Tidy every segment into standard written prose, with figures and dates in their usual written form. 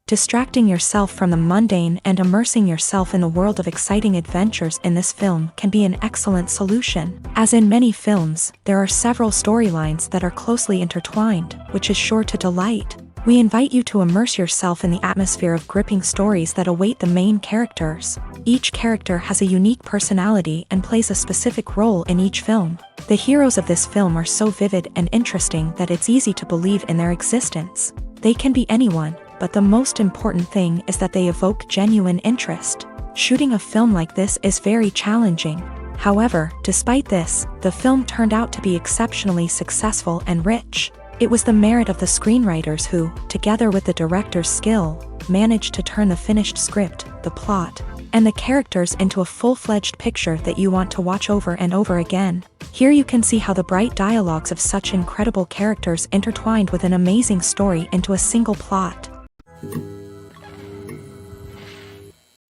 Distracting yourself from the mundane and immersing yourself in the world of exciting adventures in this film can be an excellent solution. As in many films, there are several storylines that are closely intertwined, which is sure to delight. We invite you to immerse yourself in the atmosphere of gripping stories that await the main characters. Each character has a unique personality and plays a specific role in each film. The heroes of this film are so vivid and interesting that it's easy to believe in their existence. They can be anyone, but the most important thing is that they evoke genuine interest. Shooting a film like this is very challenging. However, despite this, the film turned out to be exceptionally successful and rich. It was the merit of the screenwriters who, together with the director's skill, managed to turn the finished script, the plot, and the characters into a full-fledged picture that you want to watch over and over again. Here you can see how the bright dialogues of such incredible characters intertwined with an amazing story into a single plot.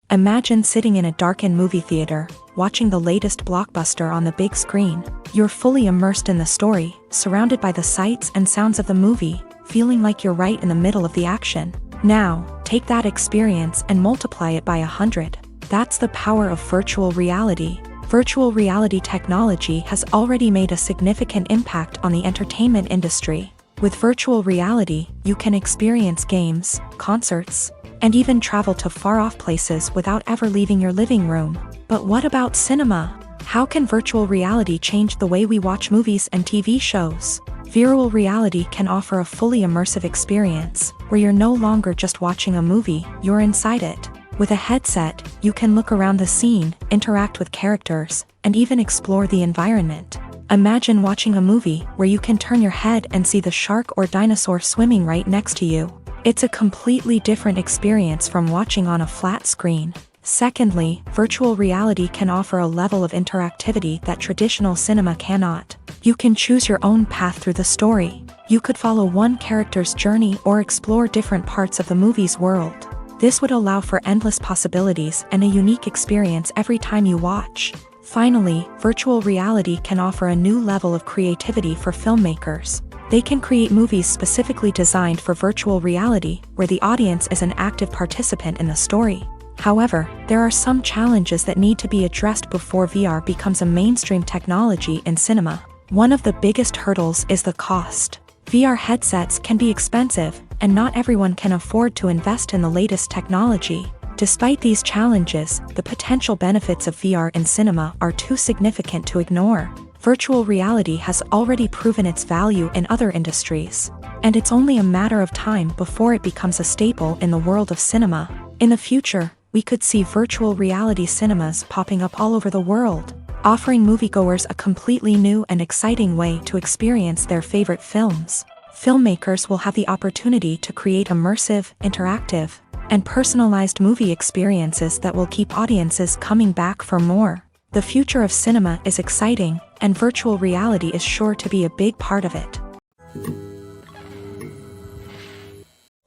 Imagine sitting in a darkened movie theater, watching the latest blockbuster on the big screen. You're fully immersed in the story, surrounded by the sights and sounds of the movie, feeling like you're right in the middle of the action. Now, take that experience and multiply it by 100. That's the power of virtual reality. Virtual reality technology has already made a significant impact on the entertainment industry. With virtual reality, you can experience games, concerts, and even travel to far-off places without ever leaving your living room. But what about cinema? How can virtual reality change the way we watch movies and TV shows? Virtual reality can offer a fully immersive experience, where you're no longer just watching a movie, you're inside it. With a headset, you can look around the scene, interact with characters, and even explore the environment. Imagine watching a movie where you can turn your head and see the shark or dinosaur swimming right next to you. It's a completely different experience from watching on a flat screen. Secondly, virtual reality can offer a level of interactivity that traditional cinema cannot. You can choose your own path through the story. You could follow one character's journey or explore different parts of the movie's world. This would allow for endless possibilities and a unique experience every time you watch. Finally, virtual reality can offer a new level of creativity for filmmakers. They can create movies specifically designed for virtual reality, where the audience is an active participant in the story. However, there are some challenges that need to be addressed before VR becomes a mainstream technology in cinema. One of the biggest hurdles is the cost. VR headsets can be expensive, and not everyone can afford to invest in the latest technology. Despite these challenges, the potential benefits of VR in cinema are too significant to ignore. Virtual reality has already proven its value in other industries, and it's only a matter of time before it becomes a staple in the world of cinema. In the future, we could see virtual reality cinemas popping up all over the world, offering moviegoers a completely new and exciting way to experience their favorite films. Filmmakers will have the opportunity to create immersive, interactive, and personalized movie experiences that will keep audiences coming back for more. The future of cinema is exciting, and virtual reality is sure to be a big part of it.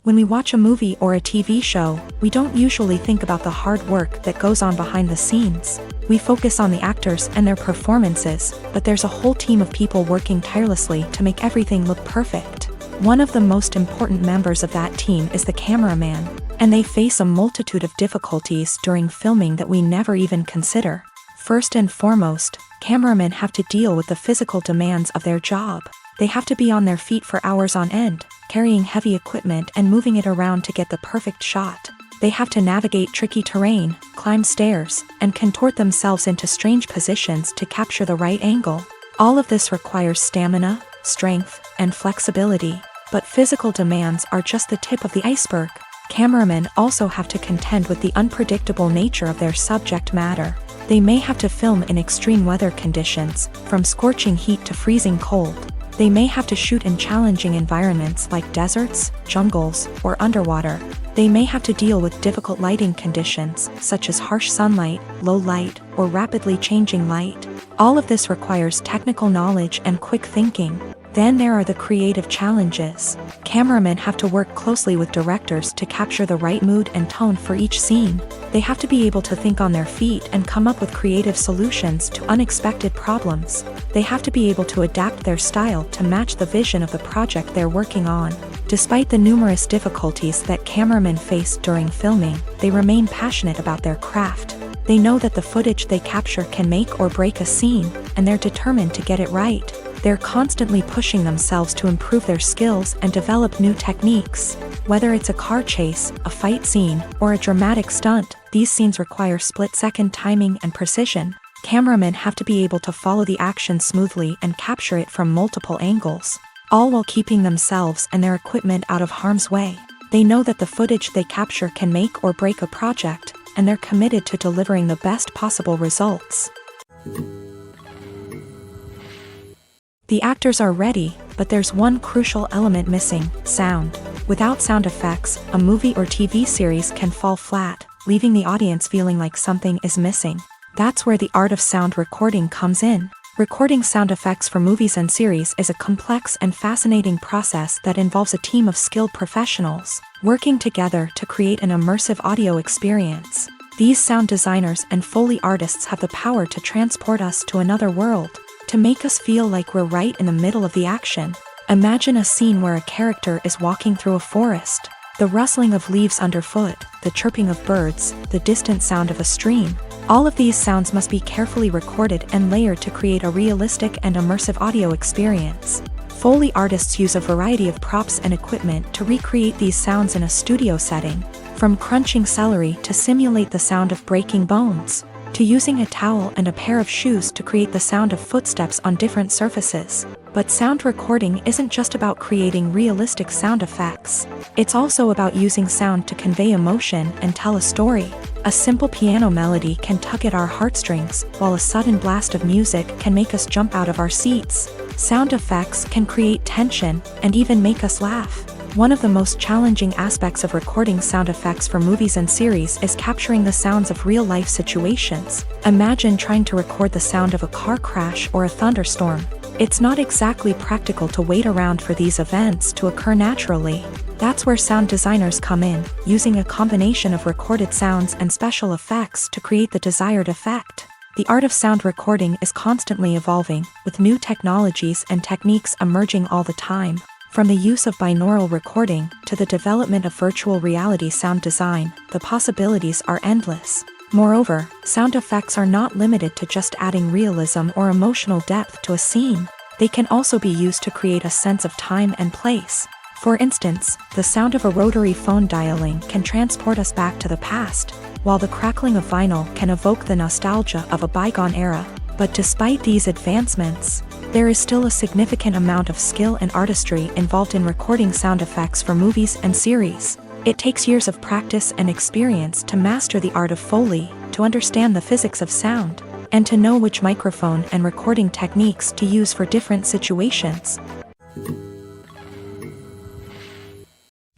When we watch a movie or a TV show, we don't usually think about the hard work that goes on behind the scenes. We focus on the actors and their performances, but there's a whole team of people working tirelessly to make everything look perfect. One of the most important members of that team is the cameraman, and they face a multitude of difficulties during filming that we never even consider. First and foremost, cameramen have to deal with the physical demands of their job. They have to be on their feet for hours on end, carrying heavy equipment and moving it around to get the perfect shot. They have to navigate tricky terrain, climb stairs, and contort themselves into strange positions to capture the right angle. All of this requires stamina, strength, and flexibility. But physical demands are just the tip of the iceberg. Cameramen also have to contend with the unpredictable nature of their subject matter. They may have to film in extreme weather conditions, from scorching heat to freezing cold. They may have to shoot in challenging environments like deserts, jungles, or underwater. They may have to deal with difficult lighting conditions, such as harsh sunlight, low light, or rapidly changing light. All of this requires technical knowledge and quick thinking. Then there are the creative challenges. Cameramen have to work closely with directors to capture the right mood and tone for each scene. They have to be able to think on their feet and come up with creative solutions to unexpected problems. They have to be able to adapt their style to match the vision of the project they're working on. Despite the numerous difficulties that cameramen face during filming, they remain passionate about their craft. They know that the footage they capture can make or break a scene, and they're determined to get it right. They're constantly pushing themselves to improve their skills and develop new techniques. Whether it's a car chase, a fight scene, or a dramatic stunt, these scenes require split-second timing and precision. Cameramen have to be able to follow the action smoothly and capture it from multiple angles, all while keeping themselves and their equipment out of harm's way. They know that the footage they capture can make or break a project, and they're committed to delivering the best possible results. The actors are ready, but there's one crucial element missing: sound. Without sound effects, a movie or TV series can fall flat, leaving the audience feeling like something is missing. That's where the art of sound recording comes in. Recording sound effects for movies and series is a complex and fascinating process that involves a team of skilled professionals working together to create an immersive audio experience. These sound designers and Foley artists have the power to transport us to another world, to make us feel like we're right in the middle of the action. Imagine a scene where a character is walking through a forest. The rustling of leaves underfoot, the chirping of birds, the distant sound of a stream. All of these sounds must be carefully recorded and layered to create a realistic and immersive audio experience. Foley artists use a variety of props and equipment to recreate these sounds in a studio setting, from crunching celery to simulate the sound of breaking bones, to using a towel and a pair of shoes to create the sound of footsteps on different surfaces. But sound recording isn't just about creating realistic sound effects. It's also about using sound to convey emotion and tell a story. A simple piano melody can tug at our heartstrings, while a sudden blast of music can make us jump out of our seats. Sound effects can create tension and even make us laugh. One of the most challenging aspects of recording sound effects for movies and series is capturing the sounds of real-life situations. Imagine trying to record the sound of a car crash or a thunderstorm. It's not exactly practical to wait around for these events to occur naturally. That's where sound designers come in, using a combination of recorded sounds and special effects to create the desired effect. The art of sound recording is constantly evolving, with new technologies and techniques emerging all the time. From the use of binaural recording to the development of virtual reality sound design, the possibilities are endless. Moreover, sound effects are not limited to just adding realism or emotional depth to a scene. They can also be used to create a sense of time and place. For instance, the sound of a rotary phone dialing can transport us back to the past, while the crackling of vinyl can evoke the nostalgia of a bygone era. But despite these advancements, there is still a significant amount of skill and artistry involved in recording sound effects for movies and series. It takes years of practice and experience to master the art of Foley, to understand the physics of sound, and to know which microphone and recording techniques to use for different situations.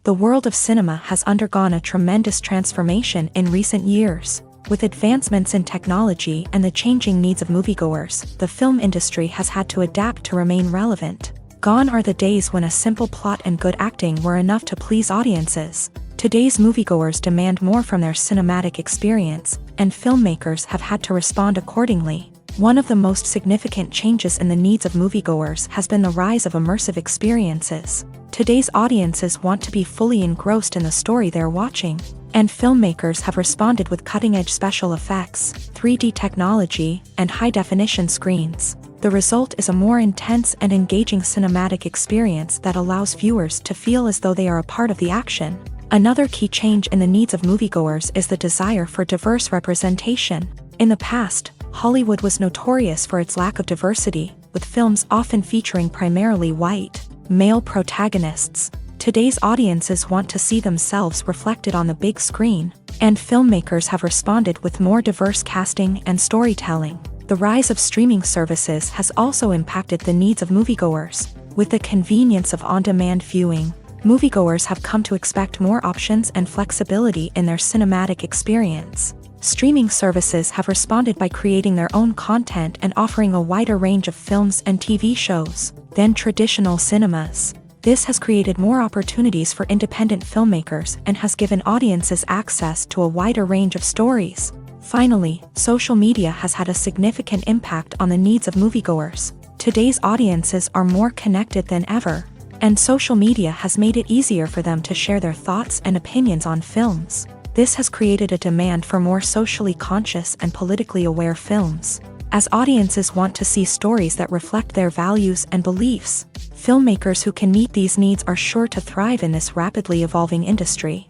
The world of cinema has undergone a tremendous transformation in recent years. With advancements in technology and the changing needs of moviegoers, the film industry has had to adapt to remain relevant. Gone are the days when a simple plot and good acting were enough to please audiences. Today's moviegoers demand more from their cinematic experience, and filmmakers have had to respond accordingly. One of the most significant changes in the needs of moviegoers has been the rise of immersive experiences. Today's audiences want to be fully engrossed in the story they're watching, And filmmakers have responded with cutting-edge special effects, 3D technology, and high-definition screens. The result is a more intense and engaging cinematic experience that allows viewers to feel as though they are a part of the action. Another key change in the needs of moviegoers is the desire for diverse representation. In the past, Hollywood was notorious for its lack of diversity, with films often featuring primarily white, male protagonists. Today's audiences want to see themselves reflected on the big screen, and filmmakers have responded with more diverse casting and storytelling. The rise of streaming services has also impacted the needs of moviegoers. With the convenience of on-demand viewing, moviegoers have come to expect more options and flexibility in their cinematic experience. Streaming services have responded by creating their own content and offering a wider range of films and TV shows than traditional cinemas. This has created more opportunities for independent filmmakers and has given audiences access to a wider range of stories. Finally, social media has had a significant impact on the needs of moviegoers. Today's audiences are more connected than ever, and social media has made it easier for them to share their thoughts and opinions on films. This has created a demand for more socially conscious and politically aware films. As audiences want to see stories that reflect their values and beliefs, filmmakers who can meet these needs are sure to thrive in this rapidly evolving industry.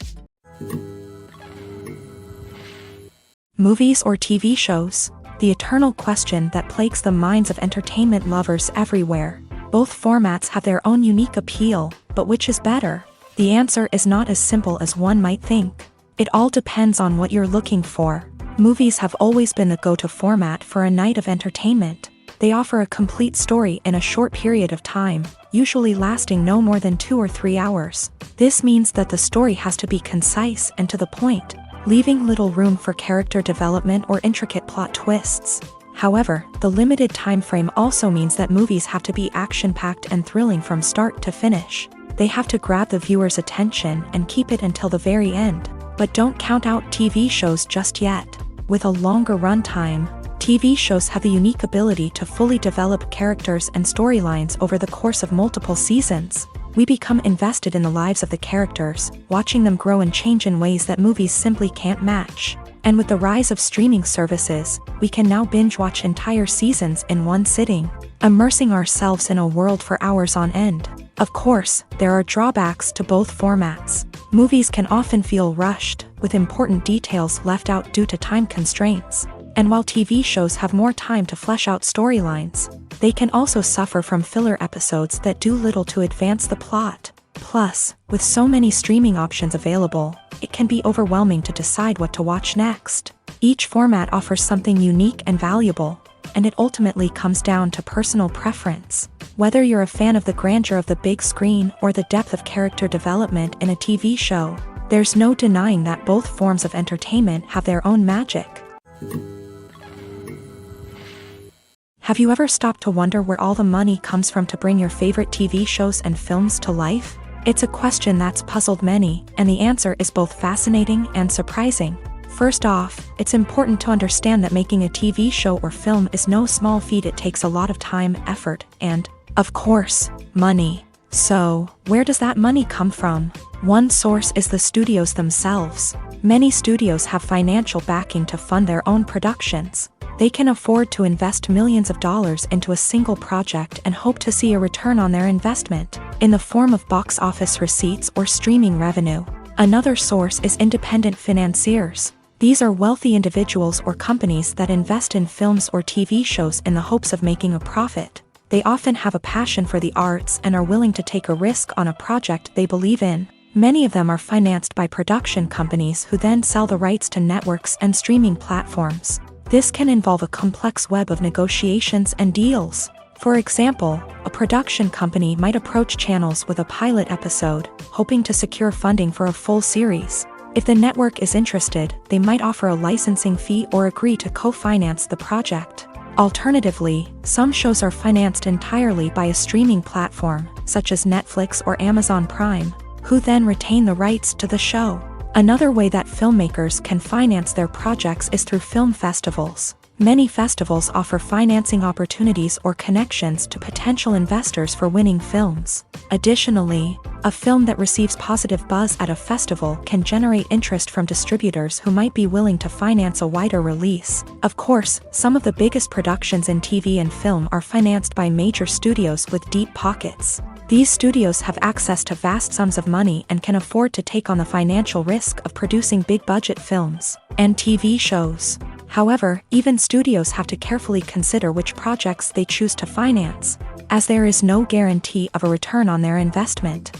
Movies or TV shows? The eternal question that plagues the minds of entertainment lovers everywhere. Both formats have their own unique appeal, but which is better? The answer is not as simple as one might think. It all depends on what you're looking for. Movies have always been the go-to format for a night of entertainment. They offer a complete story in a short period of time, usually lasting no more than 2 or 3 hours. This means that the story has to be concise and to the point, leaving little room for character development or intricate plot twists. However, the limited time frame also means that movies have to be action-packed and thrilling from start to finish. They have to grab the viewer's attention and keep it until the very end. But don't count out TV shows just yet. With a longer runtime, TV shows have the unique ability to fully develop characters and storylines over the course of multiple seasons. We become invested in the lives of the characters, watching them grow and change in ways that movies simply can't match. And with the rise of streaming services, we can now binge-watch entire seasons in one sitting, immersing ourselves in a world for hours on end. Of course, there are drawbacks to both formats. Movies can often feel rushed, with important details left out due to time constraints. And while TV shows have more time to flesh out storylines, they can also suffer from filler episodes that do little to advance the plot. Plus, with so many streaming options available, it can be overwhelming to decide what to watch next. Each format offers something unique and valuable, and it ultimately comes down to personal preference. Whether you're a fan of the grandeur of the big screen or the depth of character development in a TV show, there's no denying that both forms of entertainment have their own magic. Have you ever stopped to wonder where all the money comes from to bring your favorite TV shows and films to life? It's a question that's puzzled many, and the answer is both fascinating and surprising. First off, it's important to understand that making a TV show or film is no small feat. It takes a lot of time, effort, and, of course, money. So, where does that money come from? One source is the studios themselves. Many studios have financial backing to fund their own productions. They can afford to invest millions of dollars into a single project and hope to see a return on their investment, in the form of box office receipts or streaming revenue. Another source is independent financiers. These are wealthy individuals or companies that invest in films or TV shows in the hopes of making a profit. They often have a passion for the arts and are willing to take a risk on a project they believe in. Many of them are financed by production companies who then sell the rights to networks and streaming platforms. This can involve a complex web of negotiations and deals. For example, a production company might approach channels with a pilot episode, hoping to secure funding for a full series. If the network is interested, they might offer a licensing fee or agree to co-finance the project. Alternatively, some shows are financed entirely by a streaming platform, such as Netflix or Amazon Prime, who then retain the rights to the show. Another way that filmmakers can finance their projects is through film festivals. Many festivals offer financing opportunities or connections to potential investors for winning films. Additionally, a film that receives positive buzz at a festival can generate interest from distributors who might be willing to finance a wider release. Of course, some of the biggest productions in TV and film are financed by major studios with deep pockets. These studios have access to vast sums of money and can afford to take on the financial risk of producing big-budget films and TV shows. However, even studios have to carefully consider which projects they choose to finance, as there is no guarantee of a return on their investment.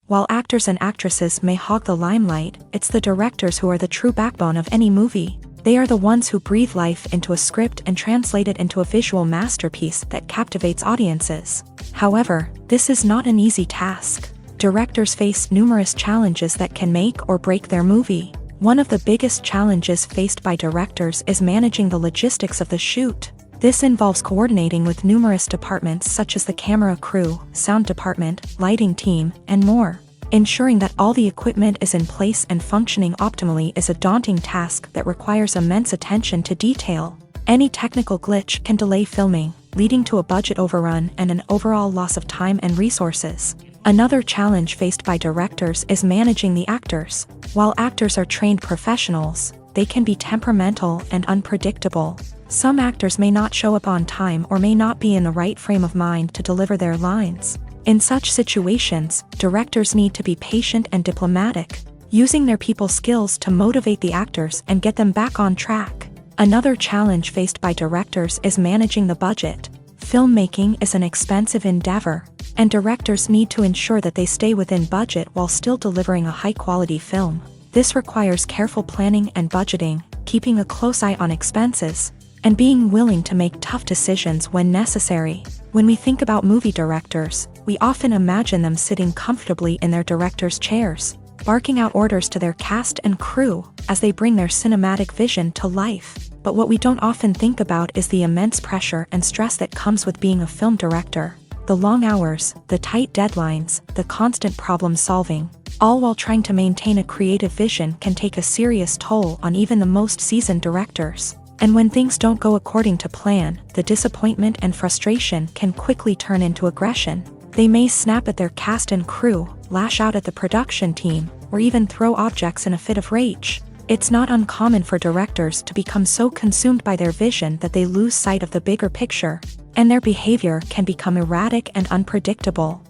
While actors and actresses may hog the limelight, it's the directors who are the true backbone of any movie. They are the ones who breathe life into a script and translate it into a visual masterpiece that captivates audiences. However, this is not an easy task. Directors face numerous challenges that can make or break their movie. One of the biggest challenges faced by directors is managing the logistics of the shoot. This involves coordinating with numerous departments such as the camera crew, sound department, lighting team, and more. Ensuring that all the equipment is in place and functioning optimally is a daunting task that requires immense attention to detail. Any technical glitch can delay filming, leading to a budget overrun and an overall loss of time and resources. Another challenge faced by directors is managing the actors. While actors are trained professionals, they can be temperamental and unpredictable. Some actors may not show up on time or may not be in the right frame of mind to deliver their lines. In such situations, directors need to be patient and diplomatic, using their people skills to motivate the actors and get them back on track. Another challenge faced by directors is managing the budget. Filmmaking is an expensive endeavor, and directors need to ensure that they stay within budget while still delivering a high-quality film. This requires careful planning and budgeting, keeping a close eye on expenses, and being willing to make tough decisions when necessary. When we think about movie directors, we often imagine them sitting comfortably in their director's chairs, barking out orders to their cast and crew as they bring their cinematic vision to life. But what we don't often think about is the immense pressure and stress that comes with being a film director. The long hours, the tight deadlines, the constant problem solving, all while trying to maintain a creative vision can take a serious toll on even the most seasoned directors. And when things don't go according to plan, the disappointment and frustration can quickly turn into aggression. They may snap at their cast and crew, lash out at the production team, or even throw objects in a fit of rage. It's not uncommon for directors to become so consumed by their vision that they lose sight of the bigger picture, and their behavior can become erratic and unpredictable.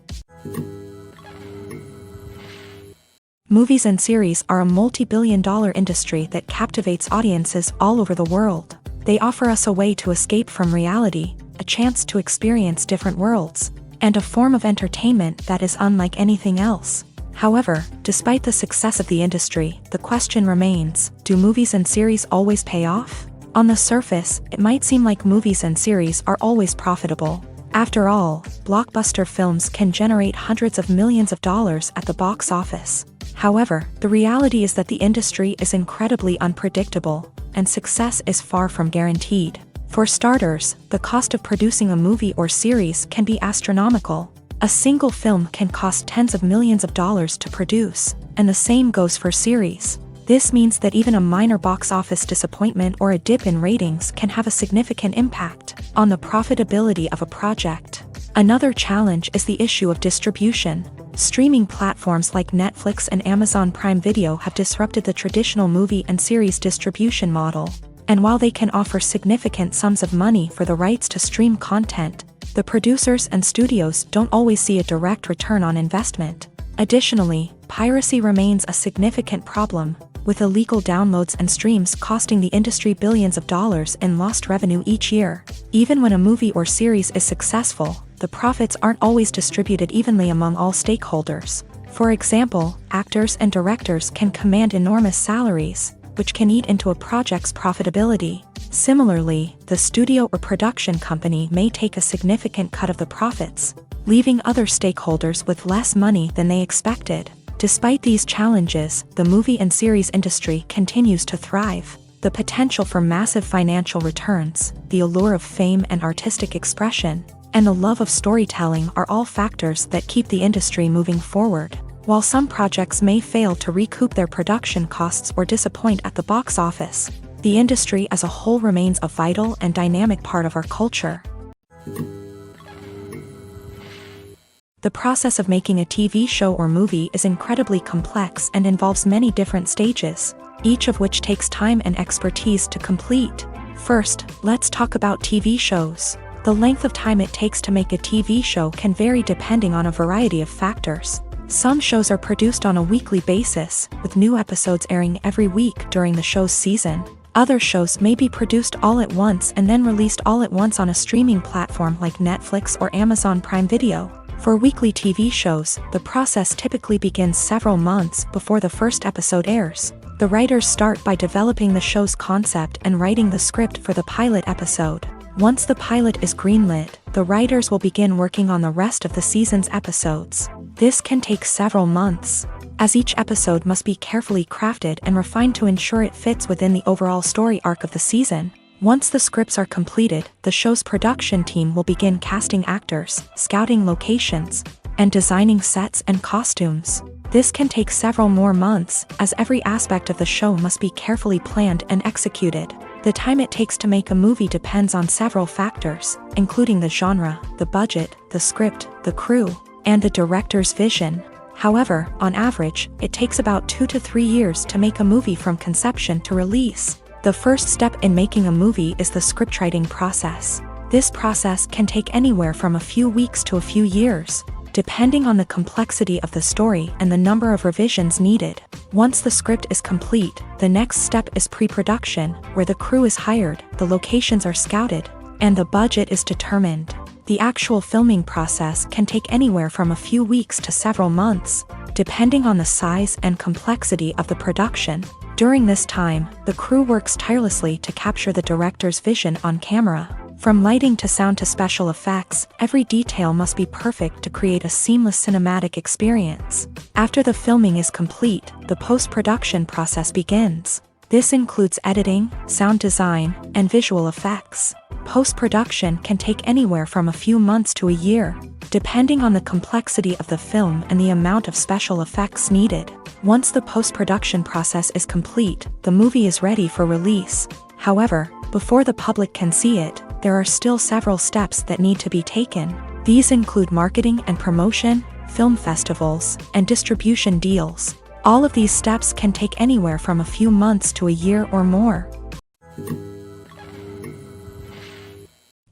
Movies and series are a multi-billion-dollar industry that captivates audiences all over the world. They offer us a way to escape from reality, a chance to experience different worlds, and a form of entertainment that is unlike anything else. However, despite the success of the industry, the question remains, do movies and series always pay off? On the surface, it might seem like movies and series are always profitable. After all, blockbuster films can generate hundreds of millions of dollars at the box office. However, the reality is that the industry is incredibly unpredictable, and success is far from guaranteed. For starters, the cost of producing a movie or series can be astronomical. A single film can cost tens of millions of dollars to produce, and the same goes for series. This means that even a minor box office disappointment or a dip in ratings can have a significant impact on the profitability of a project. Another challenge is the issue of distribution. Streaming platforms like Netflix and Amazon Prime Video have disrupted the traditional movie and series distribution model. And while they can offer significant sums of money for the rights to stream content, the producers and studios don't always see a direct return on investment. Additionally, piracy remains a significant problem, with illegal downloads and streams costing the industry billions of dollars in lost revenue each year. Even when a movie or series is successful, the profits aren't always distributed evenly among all stakeholders. For example, actors and directors can command enormous salaries, which can eat into a project's profitability. Similarly, the studio or production company may take a significant cut of the profits, leaving other stakeholders with less money than they expected. Despite these challenges, the movie and series industry continues to thrive. The potential for massive financial returns, the allure of fame and artistic expression, and the love of storytelling are all factors that keep the industry moving forward. While some projects may fail to recoup their production costs or disappoint at the box office, the industry as a whole remains a vital and dynamic part of our culture. The process of making a TV show or movie is incredibly complex and involves many different stages, each of which takes time and expertise to complete. First, let's talk about TV shows. The length of time it takes to make a TV show can vary depending on a variety of factors. Some shows are produced on a weekly basis, with new episodes airing every week during the show's season. Other shows may be produced all at once and then released all at once on a streaming platform like Netflix or Amazon Prime Video. For weekly TV shows, the process typically begins several months before the first episode airs. The writers start by developing the show's concept and writing the script for the pilot episode. Once the pilot is greenlit, the writers will begin working on the rest of the season's episodes. This can take several months, as each episode must be carefully crafted and refined to ensure it fits within the overall story arc of the season. Once the scripts are completed, the show's production team will begin casting actors, scouting locations, and designing sets and costumes. This can take several more months, as every aspect of the show must be carefully planned and executed. The time it takes to make a movie depends on several factors, including the genre, the budget, the script, the crew, and the director's vision. However, on average, it takes about 2 to 3 years to make a movie from conception to release. The first step in making a movie is the scriptwriting process. This process can take anywhere from a few weeks to a few years, depending on the complexity of the story and the number of revisions needed. Once the script is complete, the next step is pre-production, where the crew is hired, the locations are scouted, and the budget is determined. The actual filming process can take anywhere from a few weeks to several months, depending on the size and complexity of the production. During this time, the crew works tirelessly to capture the director's vision on camera. From lighting to sound to special effects, every detail must be perfect to create a seamless cinematic experience. After the filming is complete, the post-production process begins. This includes editing, sound design, and visual effects. Post-production can take anywhere from a few months to a year, depending on the complexity of the film and the amount of special effects needed. Once the post-production process is complete, the movie is ready for release. However, before the public can see it, there are still several steps that need to be taken. These include marketing and promotion, film festivals, and distribution deals. All of these steps can take anywhere from a few months to a year or more.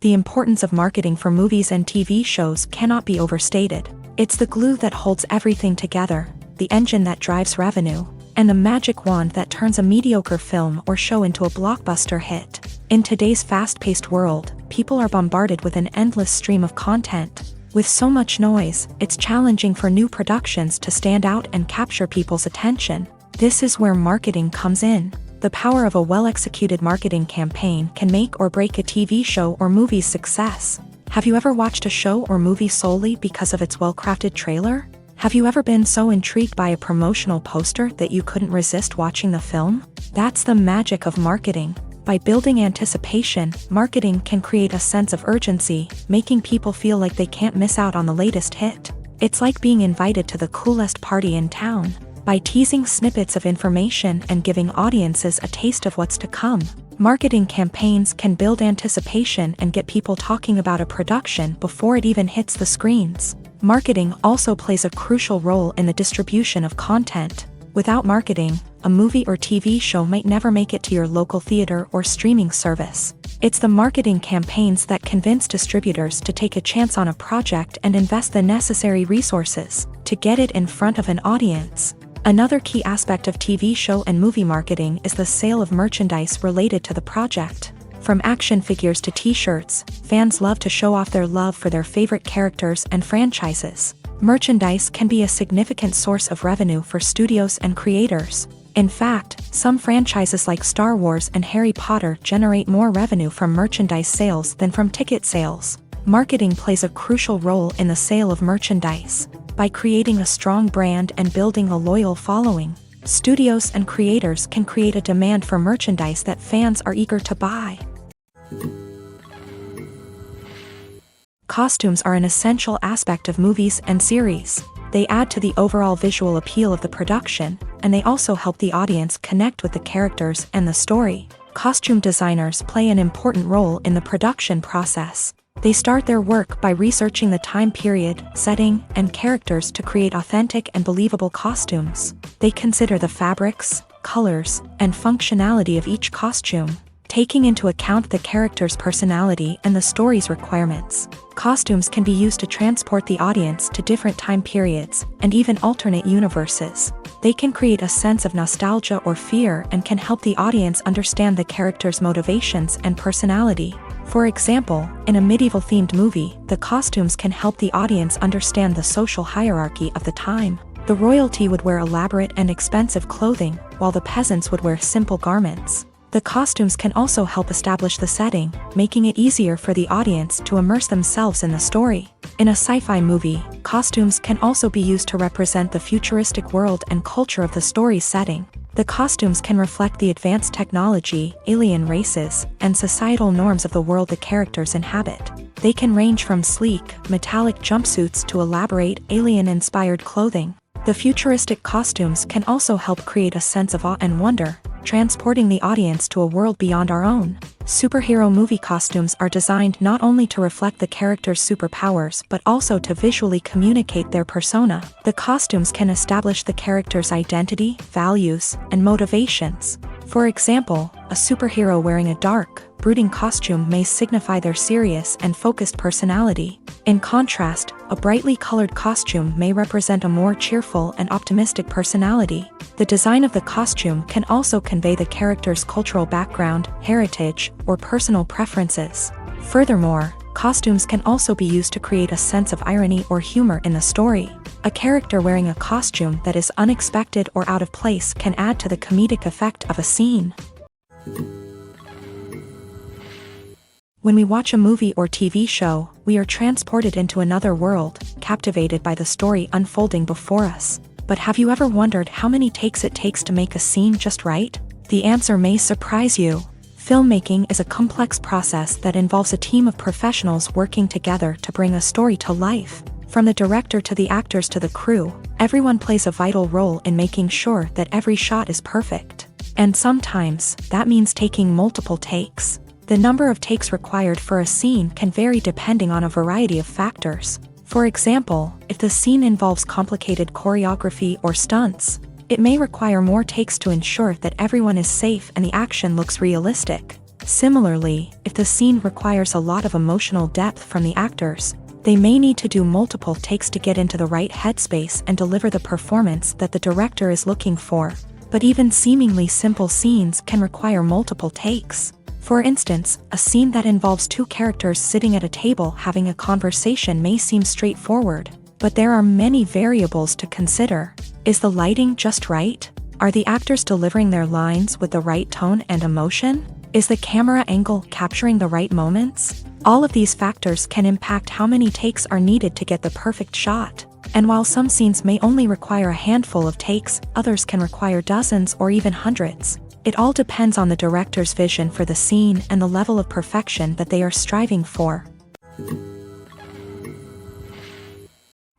The importance of marketing for movies and TV shows cannot be overstated. It's the glue that holds everything together, the engine that drives revenue, and the magic wand that turns a mediocre film or show into a blockbuster hit. In today's fast-paced world, people are bombarded with an endless stream of content. With so much noise, it's challenging for new productions to stand out and capture people's attention. This is where marketing comes in. The power of a well-executed marketing campaign can make or break a TV show or movie's success. Have you ever watched a show or movie solely because of its well-crafted trailer? Have you ever been so intrigued by a promotional poster that you couldn't resist watching the film? That's the magic of marketing. By building anticipation, marketing can create a sense of urgency, making people feel like they can't miss out on the latest hit. It's like being invited to the coolest party in town. By teasing snippets of information and giving audiences a taste of what's to come, marketing campaigns can build anticipation and get people talking about a production before it even hits the screens. Marketing also plays a crucial role in the distribution of content. Without marketing, a movie or TV show might never make it to your local theater or streaming service. It's the marketing campaigns that convince distributors to take a chance on a project and invest the necessary resources to get it in front of an audience. Another key aspect of TV show and movie marketing is the sale of merchandise related to the project. From action figures to t-shirts, fans love to show off their love for their favorite characters and franchises. Merchandise can be a significant source of revenue for studios and creators. In fact, some franchises like Star Wars and Harry Potter generate more revenue from merchandise sales than from ticket sales. Marketing plays a crucial role in the sale of merchandise. By creating a strong brand and building a loyal following, studios and creators can create a demand for merchandise that fans are eager to buy. Costumes are an essential aspect of movies and series. They add to the overall visual appeal of the production, and they also help the audience connect with the characters and the story. Costume designers play an important role in the production process. They start their work by researching the time period, setting, and characters to create authentic and believable costumes. They consider the fabrics, colors, and functionality of each costume, taking into account the character's personality and the story's requirements. Costumes can be used to transport the audience to different time periods and even alternate universes. They can create a sense of nostalgia or fear and can help the audience understand the character's motivations and personality. For example, in a medieval-themed movie, the costumes can help the audience understand the social hierarchy of the time. The royalty would wear elaborate and expensive clothing, while the peasants would wear simple garments. The costumes can also help establish the setting, making it easier for the audience to immerse themselves in the story. In a sci-fi movie, costumes can also be used to represent the futuristic world and culture of the story's setting. The costumes can reflect the advanced technology, alien races, and societal norms of the world the characters inhabit. They can range from sleek, metallic jumpsuits to elaborate, alien-inspired clothing. The futuristic costumes can also help create a sense of awe and wonder, transporting the audience to a world beyond our own. Superhero movie costumes are designed not only to reflect the character's superpowers but also to visually communicate their persona. The costumes can establish the character's identity, values, and motivations. For example, a superhero wearing a dark, brooding costume may signify their serious and focused personality. In contrast, a brightly colored costume may represent a more cheerful and optimistic personality. The design of the costume can also convey the character's cultural background, heritage, or personal preferences. Furthermore, costumes can also be used to create a sense of irony or humor in the story. A character wearing a costume that is unexpected or out of place can add to the comedic effect of a scene. When we watch a movie or TV show, we are transported into another world, captivated by the story unfolding before us. But have you ever wondered how many takes it takes to make a scene just right? The answer may surprise you. Filmmaking is a complex process that involves a team of professionals working together to bring a story to life. From the director to the actors to the crew, everyone plays a vital role in making sure that every shot is perfect. And sometimes, that means taking multiple takes. The number of takes required for a scene can vary depending on a variety of factors. For example, if the scene involves complicated choreography or stunts, it may require more takes to ensure that everyone is safe and the action looks realistic. Similarly, if the scene requires a lot of emotional depth from the actors, they may need to do multiple takes to get into the right headspace and deliver the performance that the director is looking for. But even seemingly simple scenes can require multiple takes. For instance, a scene that involves two characters sitting at a table having a conversation may seem straightforward, but there are many variables to consider. Is the lighting just right? Are the actors delivering their lines with the right tone and emotion? Is the camera angle capturing the right moments? All of these factors can impact how many takes are needed to get the perfect shot. And while some scenes may only require a handful of takes, others can require dozens or even hundreds. It all depends on the director's vision for the scene and the level of perfection that they are striving for.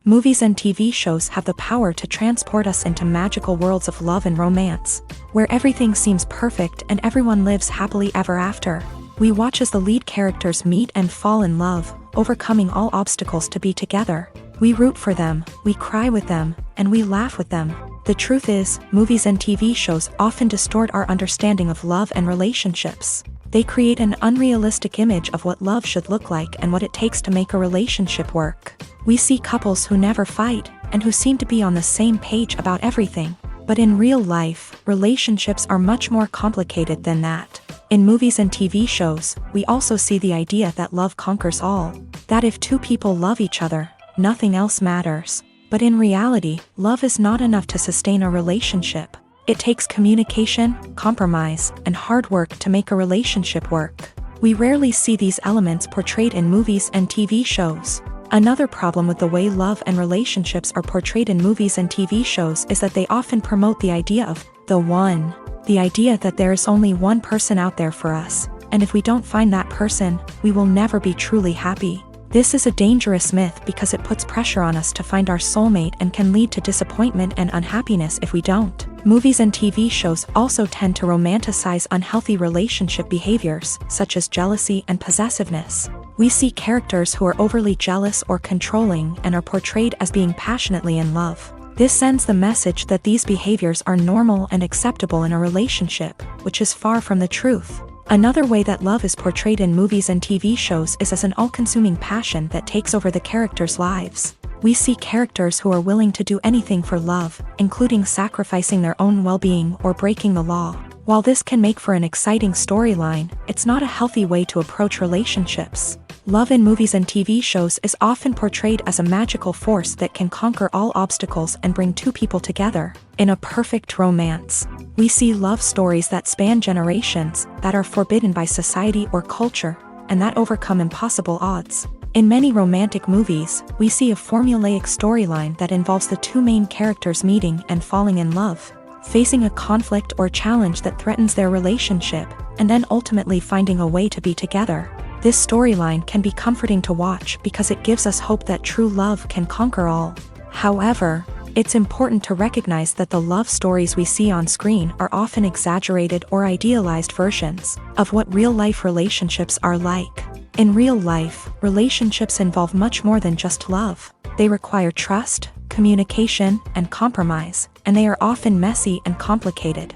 Movies and TV shows have the power to transport us into magical worlds of love and romance, where everything seems perfect and everyone lives happily ever after. We watch as the lead characters meet and fall in love, overcoming all obstacles to be together. We root for them, we cry with them, and we laugh with them. The truth is, movies and TV shows often distort our understanding of love and relationships. They create an unrealistic image of what love should look like and what it takes to make a relationship work. We see couples who never fight, and who seem to be on the same page about everything. But in real life, relationships are much more complicated than that. In movies and TV shows, we also see the idea that love conquers all. That if two people love each other, nothing else matters. But in reality, love is not enough to sustain a relationship. It takes communication, compromise, and hard work to make a relationship work. We rarely see these elements portrayed in movies and TV shows. Another problem with the way love and relationships are portrayed in movies and TV shows is that they often promote the idea of the one. The idea that there is only one person out there for us, and if we don't find that person, we will never be truly happy. This is a dangerous myth because it puts pressure on us to find our soulmate and can lead to disappointment and unhappiness if we don't. Movies and TV shows also tend to romanticize unhealthy relationship behaviors, such as jealousy and possessiveness. We see characters who are overly jealous or controlling and are portrayed as being passionately in love. This sends the message that these behaviors are normal and acceptable in a relationship, which is far from the truth. Another way that love is portrayed in movies and TV shows is as an all-consuming passion that takes over the characters' lives. We see characters who are willing to do anything for love, including sacrificing their own well-being or breaking the law. While this can make for an exciting storyline, it's not a healthy way to approach relationships. Love in movies and TV shows is often portrayed as a magical force that can conquer all obstacles and bring two people together. In a perfect romance, we see love stories that span generations, that are forbidden by society or culture, and that overcome impossible odds. In many romantic movies, we see a formulaic storyline that involves the two main characters meeting and falling in love, facing a conflict or challenge that threatens their relationship, and then ultimately finding a way to be together. This storyline can be comforting to watch because it gives us hope that true love can conquer all. However, it's important to recognize that the love stories we see on screen are often exaggerated or idealized versions of what real-life relationships are like. In real life, relationships involve much more than just love. They require trust, communication, and compromise, and they are often messy and complicated.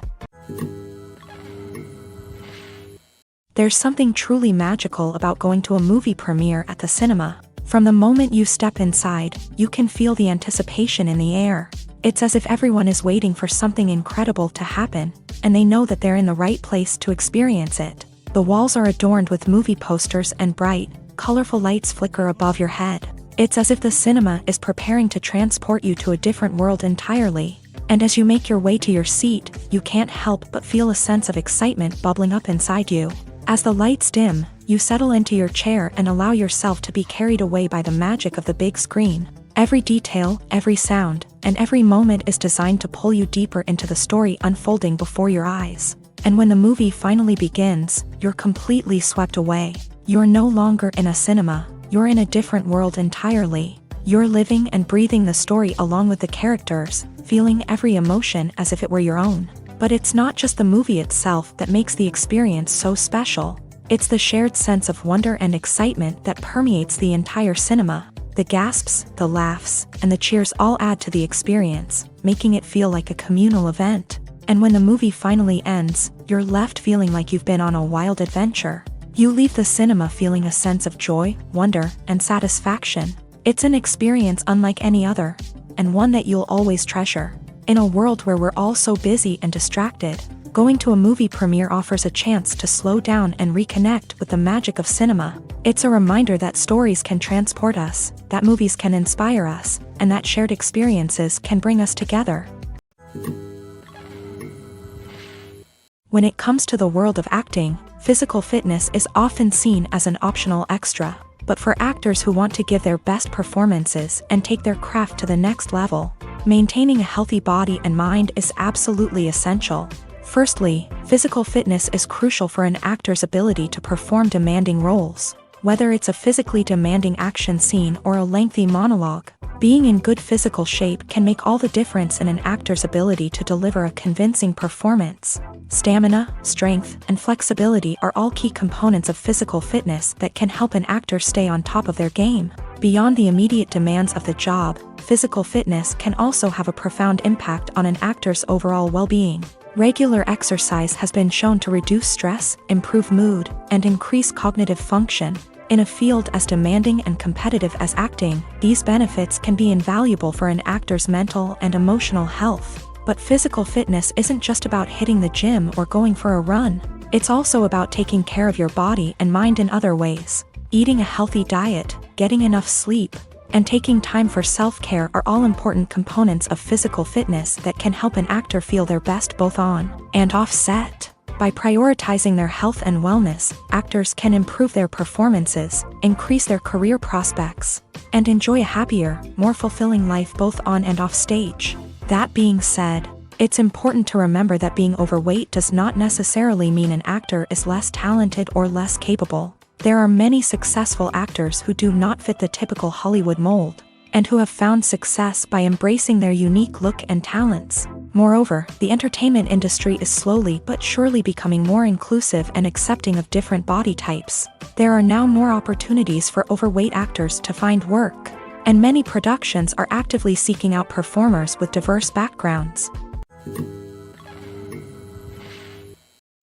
There's something truly magical about going to a movie premiere at the cinema. From the moment you step inside, you can feel the anticipation in the air. It's as if everyone is waiting for something incredible to happen, and they know that they're in the right place to experience it. The walls are adorned with movie posters and bright, colorful lights flicker above your head. It's as if the cinema is preparing to transport you to a different world entirely. And as you make your way to your seat, you can't help but feel a sense of excitement bubbling up inside you. As the lights dim, you settle into your chair and allow yourself to be carried away by the magic of the big screen. Every detail, every sound, and every moment is designed to pull you deeper into the story unfolding before your eyes. And when the movie finally begins, you're completely swept away. You're no longer in a cinema, you're in a different world entirely. You're living and breathing the story along with the characters, feeling every emotion as if it were your own. But it's not just the movie itself that makes the experience so special. It's the shared sense of wonder and excitement that permeates the entire cinema. The gasps, the laughs, and the cheers all add to the experience, making it feel like a communal event. And when the movie finally ends, you're left feeling like you've been on a wild adventure. You leave the cinema feeling a sense of joy, wonder, and satisfaction. It's an experience unlike any other, and one that you'll always treasure. In a world where we're all so busy and distracted, going to a movie premiere offers a chance to slow down and reconnect with the magic of cinema. It's a reminder that stories can transport us, that movies can inspire us, and that shared experiences can bring us together. When it comes to the world of acting, physical fitness is often seen as an optional extra. But for actors who want to give their best performances and take their craft to the next level, maintaining a healthy body and mind is absolutely essential. Firstly, physical fitness is crucial for an actor's ability to perform demanding roles. Whether it's a physically demanding action scene or a lengthy monologue, being in good physical shape can make all the difference in an actor's ability to deliver a convincing performance. Stamina, strength, and flexibility are all key components of physical fitness that can help an actor stay on top of their game. Beyond the immediate demands of the job, physical fitness can also have a profound impact on an actor's overall well-being. Regular exercise has been shown to reduce stress, improve mood, and increase cognitive function. In a field as demanding and competitive as acting, these benefits can be invaluable for an actor's mental and emotional health. But physical fitness isn't just about hitting the gym or going for a run. It's also about taking care of your body and mind in other ways. Eating a healthy diet, getting enough sleep, and taking time for self-care are all important components of physical fitness that can help an actor feel their best both on and off set. By prioritizing their health and wellness, actors can improve their performances, increase their career prospects, and enjoy a happier, more fulfilling life both on and off stage. That being said, it's important to remember that being overweight does not necessarily mean an actor is less talented or less capable. There are many successful actors who do not fit the typical Hollywood mold, and who have found success by embracing their unique look and talents. Moreover, the entertainment industry is slowly but surely becoming more inclusive and accepting of different body types. There are now more opportunities for overweight actors to find work, and many productions are actively seeking out performers with diverse backgrounds.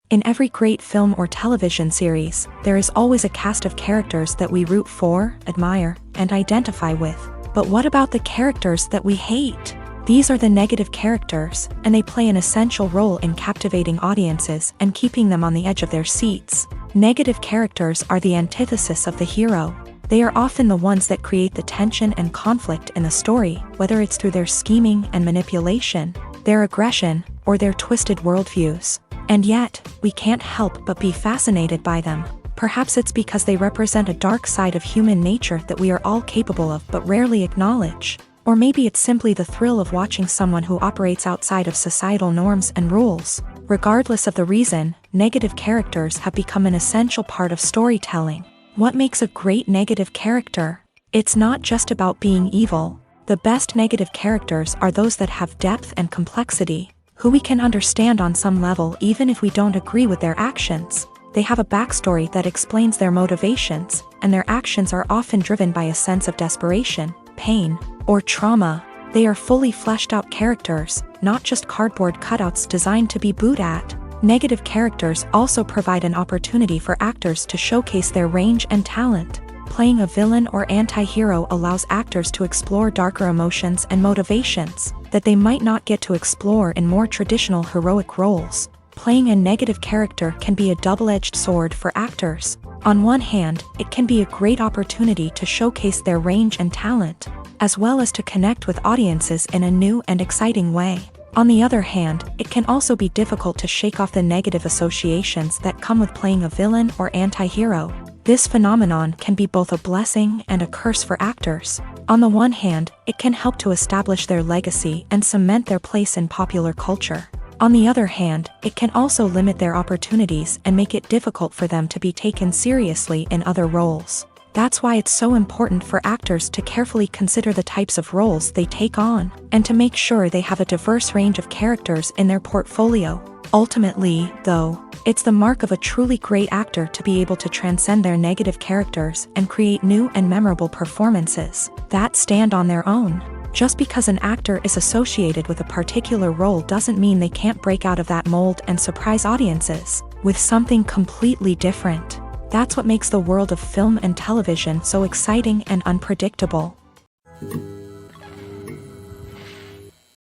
In every great film or television series, there is always a cast of characters that we root for, admire, and identify with. But what about the characters that we hate? These are the negative characters, and they play an essential role in captivating audiences and keeping them on the edge of their seats. Negative characters are the antithesis of the hero. They are often the ones that create the tension and conflict in the story, whether it's through their scheming and manipulation, their aggression, or their twisted worldviews. And yet, we can't help but be fascinated by them. Perhaps it's because they represent a dark side of human nature that we are all capable of but rarely acknowledge. Or maybe it's simply the thrill of watching someone who operates outside of societal norms and rules. Regardless of the reason, negative characters have become an essential part of storytelling. What makes a great negative character? It's not just about being evil. The best negative characters are those that have depth and complexity, who we can understand on some level even if we don't agree with their actions. They have a backstory that explains their motivations, and their actions are often driven by a sense of desperation, pain, or trauma. They are fully fleshed out characters, not just cardboard cutouts designed to be booed at. Negative characters also provide an opportunity for actors to showcase their range and talent. Playing a villain or anti-hero allows actors to explore darker emotions and motivations that they might not get to explore in more traditional heroic roles. Playing a negative character can be a double-edged sword for actors. On one hand, it can be a great opportunity to showcase their range and talent, as well as to connect with audiences in a new and exciting way. On the other hand, it can also be difficult to shake off the negative associations that come with playing a villain or anti-hero. This phenomenon can be both a blessing and a curse for actors. On the one hand, it can help to establish their legacy and cement their place in popular culture. On the other hand, it can also limit their opportunities and make it difficult for them to be taken seriously in other roles. That's why it's so important for actors to carefully consider the types of roles they take on, and to make sure they have a diverse range of characters in their portfolio. Ultimately, though, it's the mark of a truly great actor to be able to transcend their negative characters and create new and memorable performances that stand on their own. Just because an actor is associated with a particular role doesn't mean they can't break out of that mold and surprise audiences with something completely different. That's what makes the world of film and television so exciting and unpredictable.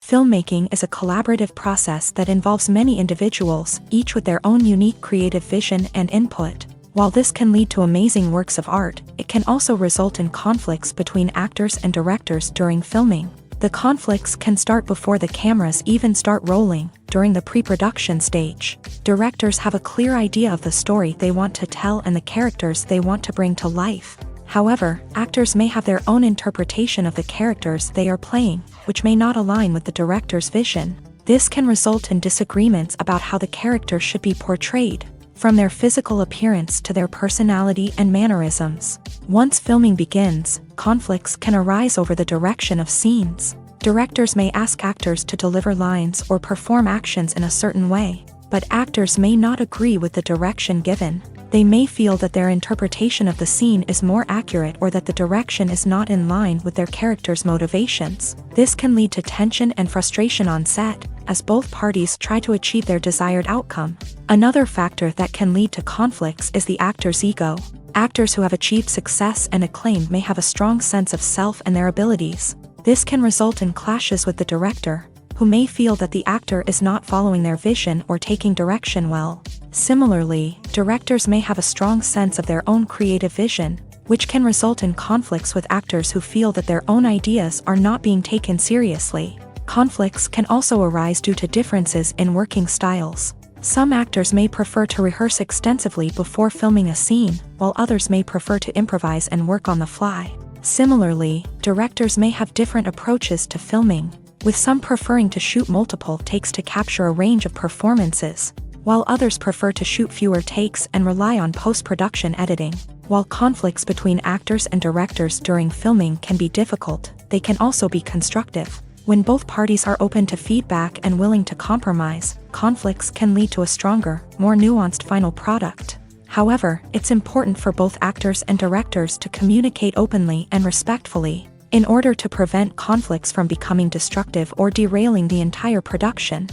Filmmaking is a collaborative process that involves many individuals, each with their own unique creative vision and input. While this can lead to amazing works of art, it can also result in conflicts between actors and directors during filming. The conflicts can start before the cameras even start rolling, during the pre-production stage. Directors have a clear idea of the story they want to tell and the characters they want to bring to life. However, actors may have their own interpretation of the characters they are playing, which may not align with the director's vision. This can result in disagreements about how the character should be portrayed, from their physical appearance to their personality and mannerisms. Once filming begins, conflicts can arise over the direction of scenes. Directors may ask actors to deliver lines or perform actions in a certain way, but actors may not agree with the direction given. They may feel that their interpretation of the scene is more accurate or that the direction is not in line with their character's motivations. This can lead to tension and frustration on set, as both parties try to achieve their desired outcome. Another factor that can lead to conflicts is the actor's ego. Actors who have achieved success and acclaim may have a strong sense of self and their abilities. This can result in clashes with the director, who may feel that the actor is not following their vision or taking direction well. Similarly, directors may have a strong sense of their own creative vision, which can result in conflicts with actors who feel that their own ideas are not being taken seriously. Conflicts can also arise due to differences in working styles. Some actors may prefer to rehearse extensively before filming a scene, while others may prefer to improvise and work on the fly. Similarly, directors may have different approaches to filming, with some preferring to shoot multiple takes to capture a range of performances, while others prefer to shoot fewer takes and rely on post-production editing. While conflicts between actors and directors during filming can be difficult, they can also be constructive. When both parties are open to feedback and willing to compromise, conflicts can lead to a stronger, more nuanced final product. However, it's important for both actors and directors to communicate openly and respectfully, in order to prevent conflicts from becoming destructive or derailing the entire production.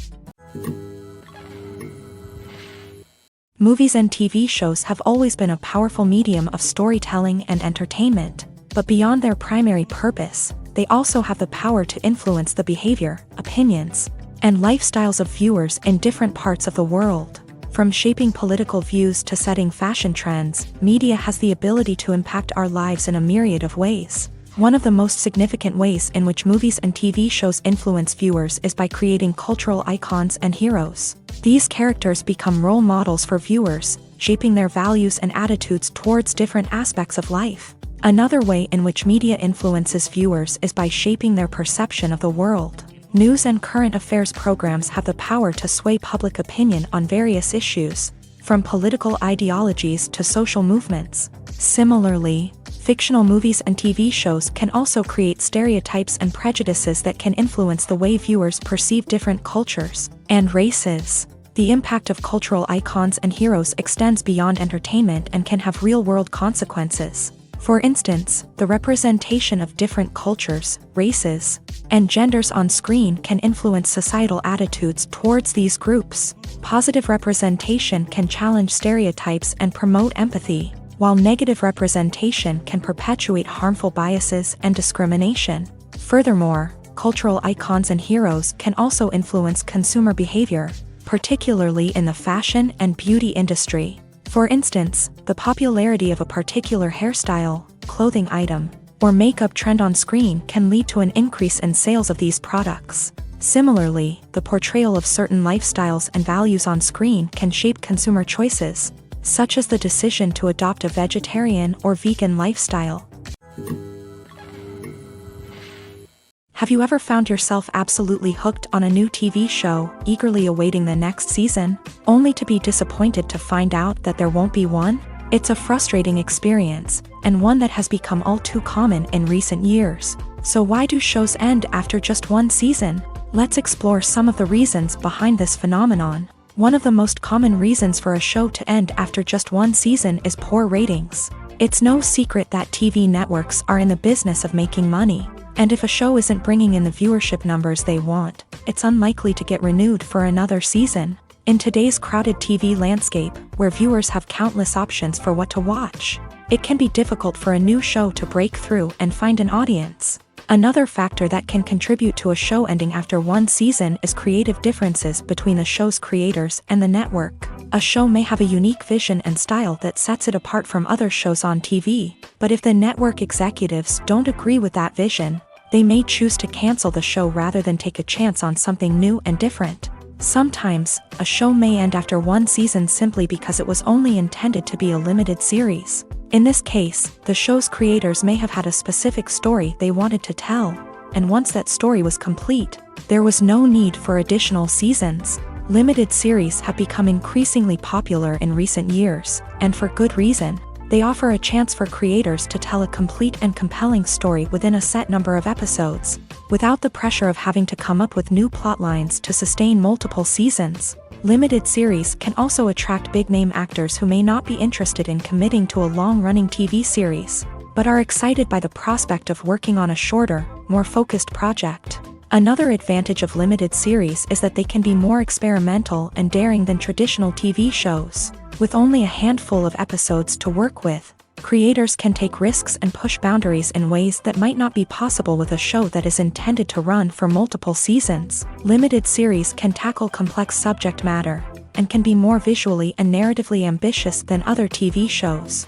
Movies and TV shows have always been a powerful medium of storytelling and entertainment, but beyond their primary purpose, they also have the power to influence the behavior, opinions, and lifestyles of viewers in different parts of the world. From shaping political views to setting fashion trends, media has the ability to impact our lives in a myriad of ways. One of the most significant ways in which movies and TV shows influence viewers is by creating cultural icons and heroes. These characters become role models for viewers, shaping their values and attitudes towards different aspects of life. Another way in which media influences viewers is by shaping their perception of the world. News and current affairs programs have the power to sway public opinion on various issues, from political ideologies to social movements. Similarly, fictional movies and TV shows can also create stereotypes and prejudices that can influence the way viewers perceive different cultures and races. The impact of cultural icons and heroes extends beyond entertainment and can have real-world consequences. For instance, the representation of different cultures, races, and genders on screen can influence societal attitudes towards these groups. Positive representation can challenge stereotypes and promote empathy, while negative representation can perpetuate harmful biases and discrimination. Furthermore, cultural icons and heroes can also influence consumer behavior, particularly in the fashion and beauty industry. For instance, the popularity of a particular hairstyle, clothing item, or makeup trend on screen can lead to an increase in sales of these products. Similarly, the portrayal of certain lifestyles and values on screen can shape consumer choices, such as the decision to adopt a vegetarian or vegan lifestyle. Have you ever found yourself absolutely hooked on a new TV show, eagerly awaiting the next season, only to be disappointed to find out that there won't be one? It's a frustrating experience, and one that has become all too common in recent years. So why do shows end after just one season? Let's explore some of the reasons behind this phenomenon. One of the most common reasons for a show to end after just one season is poor ratings. It's no secret that TV networks are in the business of making money. And if a show isn't bringing in the viewership numbers they want, it's unlikely to get renewed for another season. In today's crowded TV landscape, where viewers have countless options for what to watch, it can be difficult for a new show to break through and find an audience. Another factor that can contribute to a show ending after one season is creative differences between the show's creators and the network. A show may have a unique vision and style that sets it apart from other shows on TV, but if the network executives don't agree with that vision, they may choose to cancel the show rather than take a chance on something new and different. Sometimes, a show may end after one season simply because it was only intended to be a limited series. In this case, the show's creators may have had a specific story they wanted to tell, and once that story was complete, there was no need for additional seasons. Limited series have become increasingly popular in recent years, and for good reason. They offer a chance for creators to tell a complete and compelling story within a set number of episodes, without the pressure of having to come up with new plotlines to sustain multiple seasons. Limited series can also attract big-name actors who may not be interested in committing to a long-running TV series, but are excited by the prospect of working on a shorter, more focused project. Another advantage of limited series is that they can be more experimental and daring than traditional TV shows. With only a handful of episodes to work with, creators can take risks and push boundaries in ways that might not be possible with a show that is intended to run for multiple seasons. Limited series can tackle complex subject matter, and can be more visually and narratively ambitious than other TV shows.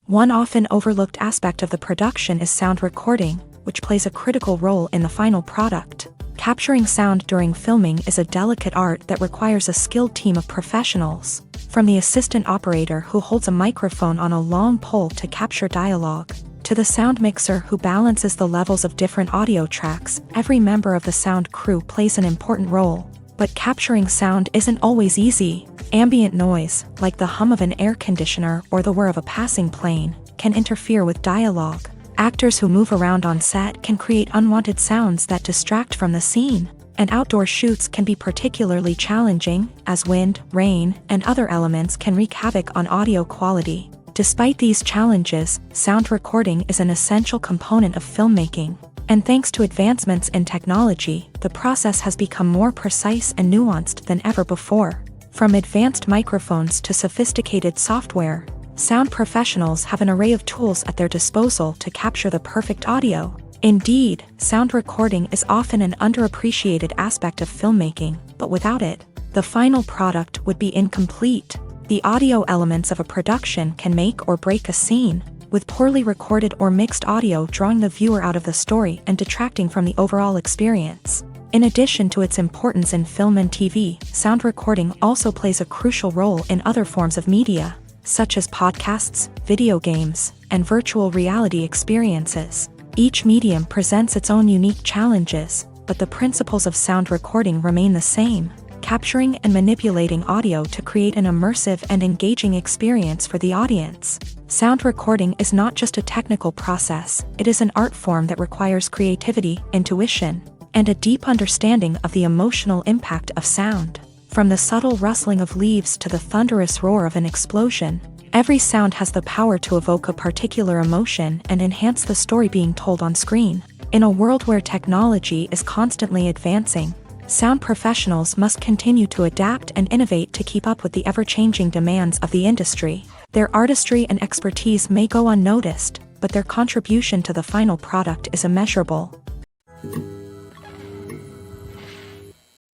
One often overlooked aspect of the production is sound recording, which plays a critical role in the final product. Capturing sound during filming is a delicate art that requires a skilled team of professionals, from the assistant operator who holds a microphone on a long pole to capture dialogue, To the sound mixer who balances the levels of different audio tracks, every member of the sound crew plays an important role. But capturing sound isn't always easy. Ambient noise, like the hum of an air conditioner or the whir of a passing plane, can interfere with dialogue. Actors who move around on set can create unwanted sounds that distract from the scene. And outdoor shoots can be particularly challenging, as wind, rain, and other elements can wreak havoc on audio quality. Despite these challenges, sound recording is an essential component of filmmaking. And thanks to advancements in technology, the process has become more precise and nuanced than ever before. From advanced microphones to sophisticated software, sound professionals have an array of tools at their disposal to capture the perfect audio. Indeed, sound recording is often an underappreciated aspect of filmmaking, but without it, the final product would be incomplete. The audio elements of a production can make or break a scene, with poorly recorded or mixed audio drawing the viewer out of the story and detracting from the overall experience. In addition to its importance in film and TV, sound recording also plays a crucial role in other forms of media, such as podcasts, video games, and virtual reality experiences. Each medium presents its own unique challenges, but the principles of sound recording remain the same, capturing and manipulating audio to create an immersive and engaging experience for the audience. Sound recording is not just a technical process, it is an art form that requires creativity, intuition, and a deep understanding of the emotional impact of sound. From the subtle rustling of leaves to the thunderous roar of an explosion, every sound has the power to evoke a particular emotion and enhance the story being told on screen. In a world where technology is constantly advancing, sound professionals must continue to adapt and innovate to keep up with the ever-changing demands of the industry. Their artistry and expertise may go unnoticed, but their contribution to the final product is immeasurable.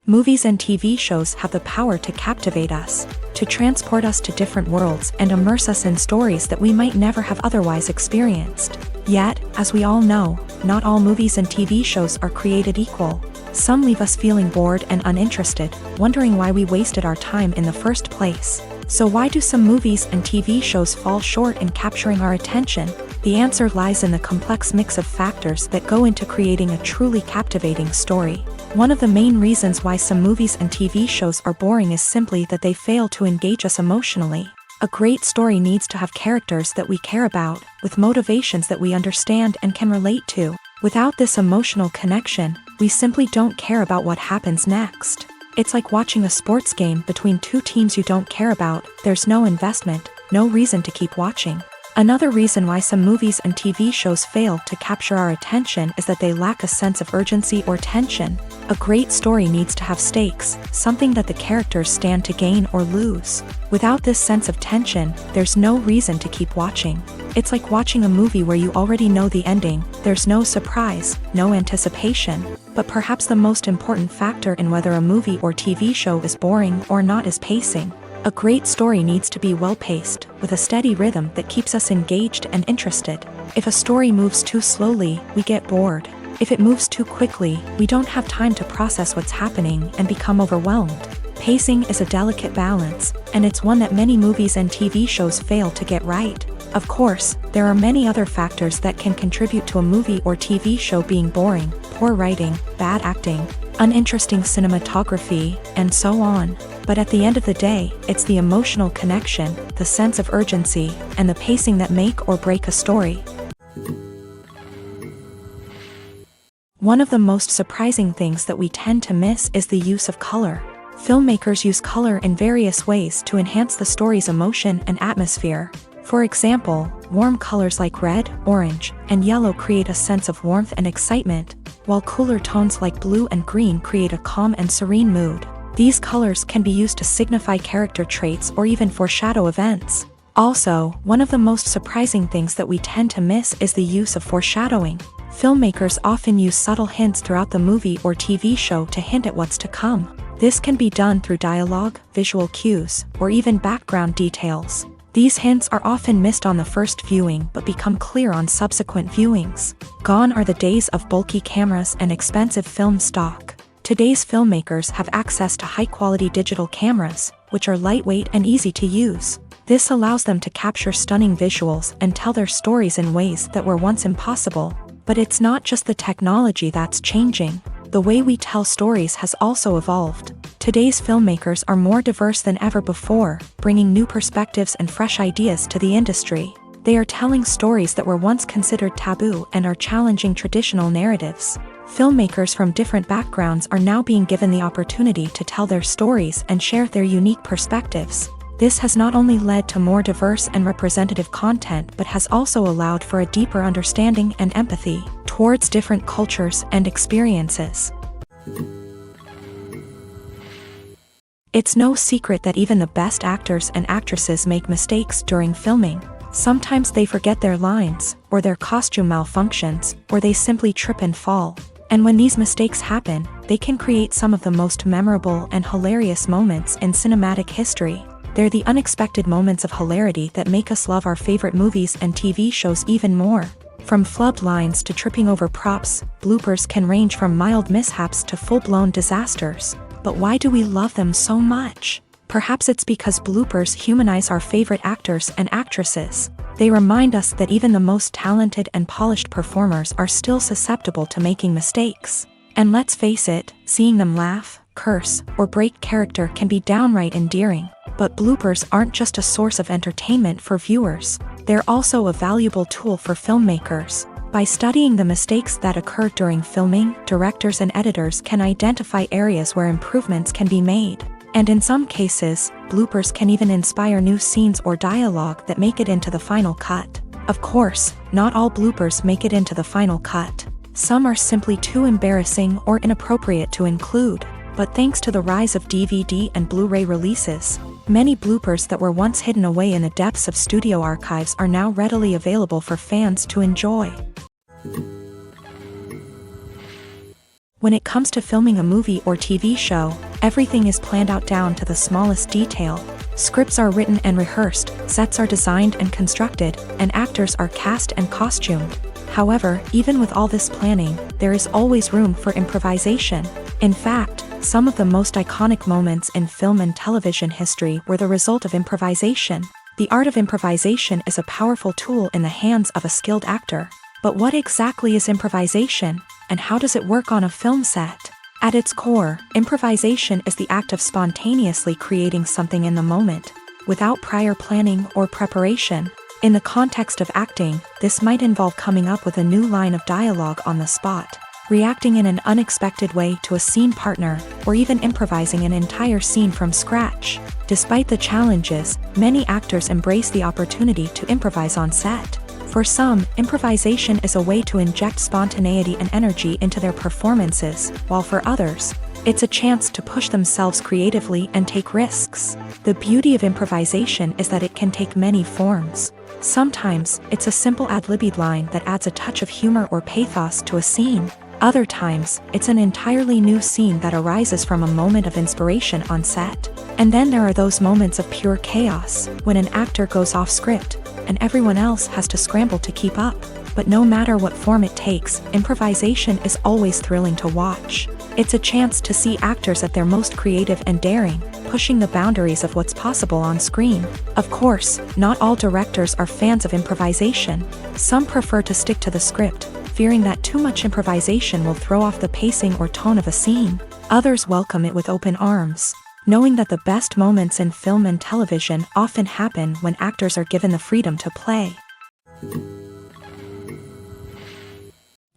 Movies and TV shows have the power to captivate us, to transport us to different worlds and immerse us in stories that we might never have otherwise experienced. Yet, as we all know, not all movies and TV shows are created equal. Some leave us feeling bored and uninterested, wondering why we wasted our time in the first place. So why do some movies and TV shows fall short in capturing our attention? The answer lies in the complex mix of factors that go into creating a truly captivating story. One of the main reasons why some movies and TV shows are boring is simply that they fail to engage us emotionally. A great story needs to have characters that we care about, with motivations that we understand and can relate to. Without this emotional connection, we simply don't care about what happens next. It's like watching a sports game between two teams you don't care about. There's no investment, no reason to keep watching. Another reason why some movies and TV shows fail to capture our attention is that they lack a sense of urgency or tension. A great story needs to have stakes, something that the characters stand to gain or lose. Without this sense of tension, there's no reason to keep watching. It's like watching a movie where you already know the ending. There's no surprise, no anticipation. But perhaps the most important factor in whether a movie or TV show is boring or not is pacing. A great story needs to be well-paced, with a steady rhythm that keeps us engaged and interested. If a story moves too slowly, we get bored. If it moves too quickly, we don't have time to process what's happening and become overwhelmed. Pacing is a delicate balance, and it's one that many movies and TV shows fail to get right. Of course, there are many other factors that can contribute to a movie or TV show being boring: poor writing, bad acting, uninteresting cinematography, and so on. But at the end of the day, it's the emotional connection, the sense of urgency, and the pacing that make or break a story. One of the most surprising things that we tend to miss is the use of color. Filmmakers use color in various ways to enhance the story's emotion and atmosphere. For example, warm colors like red, orange, and yellow create a sense of warmth and excitement, while cooler tones like blue and green create a calm and serene mood. These colors can be used to signify character traits or even foreshadow events. Also, one of the most surprising things that we tend to miss is the use of foreshadowing. Filmmakers often use subtle hints throughout the movie or TV show to hint at what's to come. This can be done through dialogue, visual cues, or even background details. These hints are often missed on the first viewing but become clear on subsequent viewings. Gone are the days of bulky cameras and expensive film stock. Today's filmmakers have access to high-quality digital cameras, which are lightweight and easy to use. This allows them to capture stunning visuals and tell their stories in ways that were once impossible. But it's not just the technology that's changing. The way we tell stories has also evolved. Today's filmmakers are more diverse than ever before, bringing new perspectives and fresh ideas to the industry. They are telling stories that were once considered taboo and are challenging traditional narratives. Filmmakers from different backgrounds are now being given the opportunity to tell their stories and share their unique perspectives. This has not only led to more diverse and representative content but has also allowed for a deeper understanding and empathy towards different cultures and experiences. It's no secret that even the best actors and actresses make mistakes during filming. Sometimes they forget their lines, or their costume malfunctions, or they simply trip and fall. And when these mistakes happen, they can create some of the most memorable and hilarious moments in cinematic history. They're the unexpected moments of hilarity that make us love our favorite movies and TV shows even more. From flubbed lines to tripping over props, bloopers can range from mild mishaps to full-blown disasters. But why do we love them so much? Perhaps it's because bloopers humanize our favorite actors and actresses. They remind us that even the most talented and polished performers are still susceptible to making mistakes. And let's face it, seeing them laugh, curse, or break character can be downright endearing. But bloopers aren't just a source of entertainment for viewers. They're also a valuable tool for filmmakers. By studying the mistakes that occur during filming, directors and editors can identify areas where improvements can be made. And in some cases, bloopers can even inspire new scenes or dialogue that make it into the final cut. Of course, not all bloopers make it into the final cut. Some are simply too embarrassing or inappropriate to include. But thanks to the rise of DVD and Blu-ray releases, many bloopers that were once hidden away in the depths of studio archives are now readily available for fans to enjoy. When it comes to filming a movie or TV show, everything is planned out down to the smallest detail. Scripts are written and rehearsed, sets are designed and constructed, and actors are cast and costumed. However, even with all this planning, there is always room for improvisation. In fact, some of the most iconic moments in film and television history were the result of improvisation. The art of improvisation is a powerful tool in the hands of a skilled actor. But what exactly is improvisation, and how does it work on a film set? At its core, improvisation is the act of spontaneously creating something in the moment, without prior planning or preparation. In the context of acting, this might involve coming up with a new line of dialogue on the spot, reacting in an unexpected way to a scene partner, or even improvising an entire scene from scratch. Despite the challenges, many actors embrace the opportunity to improvise on set. For some, improvisation is a way to inject spontaneity and energy into their performances, while for others, it's a chance to push themselves creatively and take risks. The beauty of improvisation is that it can take many forms. Sometimes, it's a simple ad-libbed line that adds a touch of humor or pathos to a scene. Other times, it's an entirely new scene that arises from a moment of inspiration on set. And then there are those moments of pure chaos, when an actor goes off script, and everyone else has to scramble to keep up. But no matter what form it takes, improvisation is always thrilling to watch. It's a chance to see actors at their most creative and daring, pushing the boundaries of what's possible on screen. Of course, not all directors are fans of improvisation. Some prefer to stick to the script, fearing that too much improvisation will throw off the pacing or tone of a scene. Others welcome it with open arms, knowing that the best moments in film and television often happen when actors are given the freedom to play.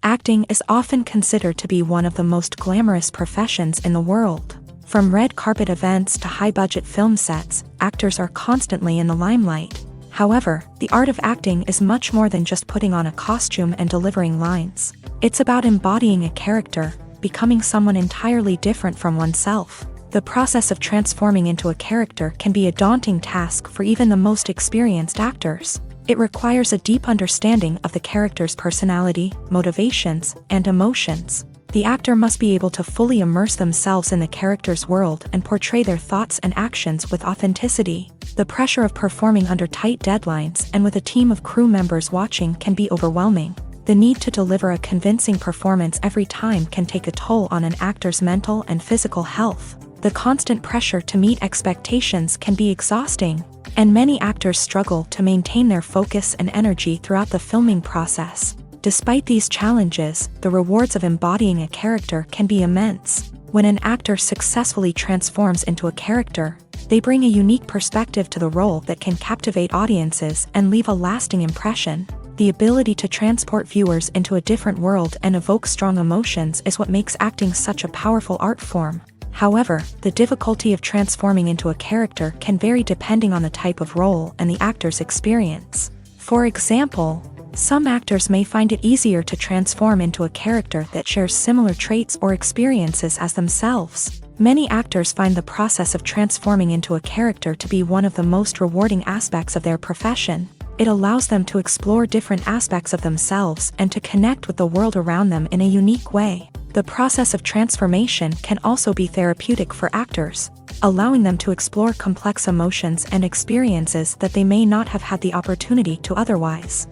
Acting is often considered to be one of the most glamorous professions in the world. From red carpet events to high-budget film sets, actors are constantly in the limelight. However, the art of acting is much more than just putting on a costume and delivering lines. It's about embodying a character, becoming someone entirely different from oneself. The process of transforming into a character can be a daunting task for even the most experienced actors. It requires a deep understanding of the character's personality, motivations, and emotions. The actor must be able to fully immerse themselves in the character's world and portray their thoughts and actions with authenticity. The pressure of performing under tight deadlines and with a team of crew members watching can be overwhelming. The need to deliver a convincing performance every time can take a toll on an actor's mental and physical health. The constant pressure to meet expectations can be exhausting. And many actors struggle to maintain their focus and energy throughout the filming process. Despite these challenges, the rewards of embodying a character can be immense. When an actor successfully transforms into a character, they bring a unique perspective to the role that can captivate audiences and leave a lasting impression. The ability to transport viewers into a different world and evoke strong emotions is what makes acting such a powerful art form. However, the difficulty of transforming into a character can vary depending on the type of role and the actor's experience. For example, some actors may find it easier to transform into a character that shares similar traits or experiences as themselves. Many actors find the process of transforming into a character to be one of the most rewarding aspects of their profession. It allows them to explore different aspects of themselves and to connect with the world around them in a unique way. The process of transformation can also be therapeutic for actors, allowing them to explore complex emotions and experiences that they may not have had the opportunity to otherwise.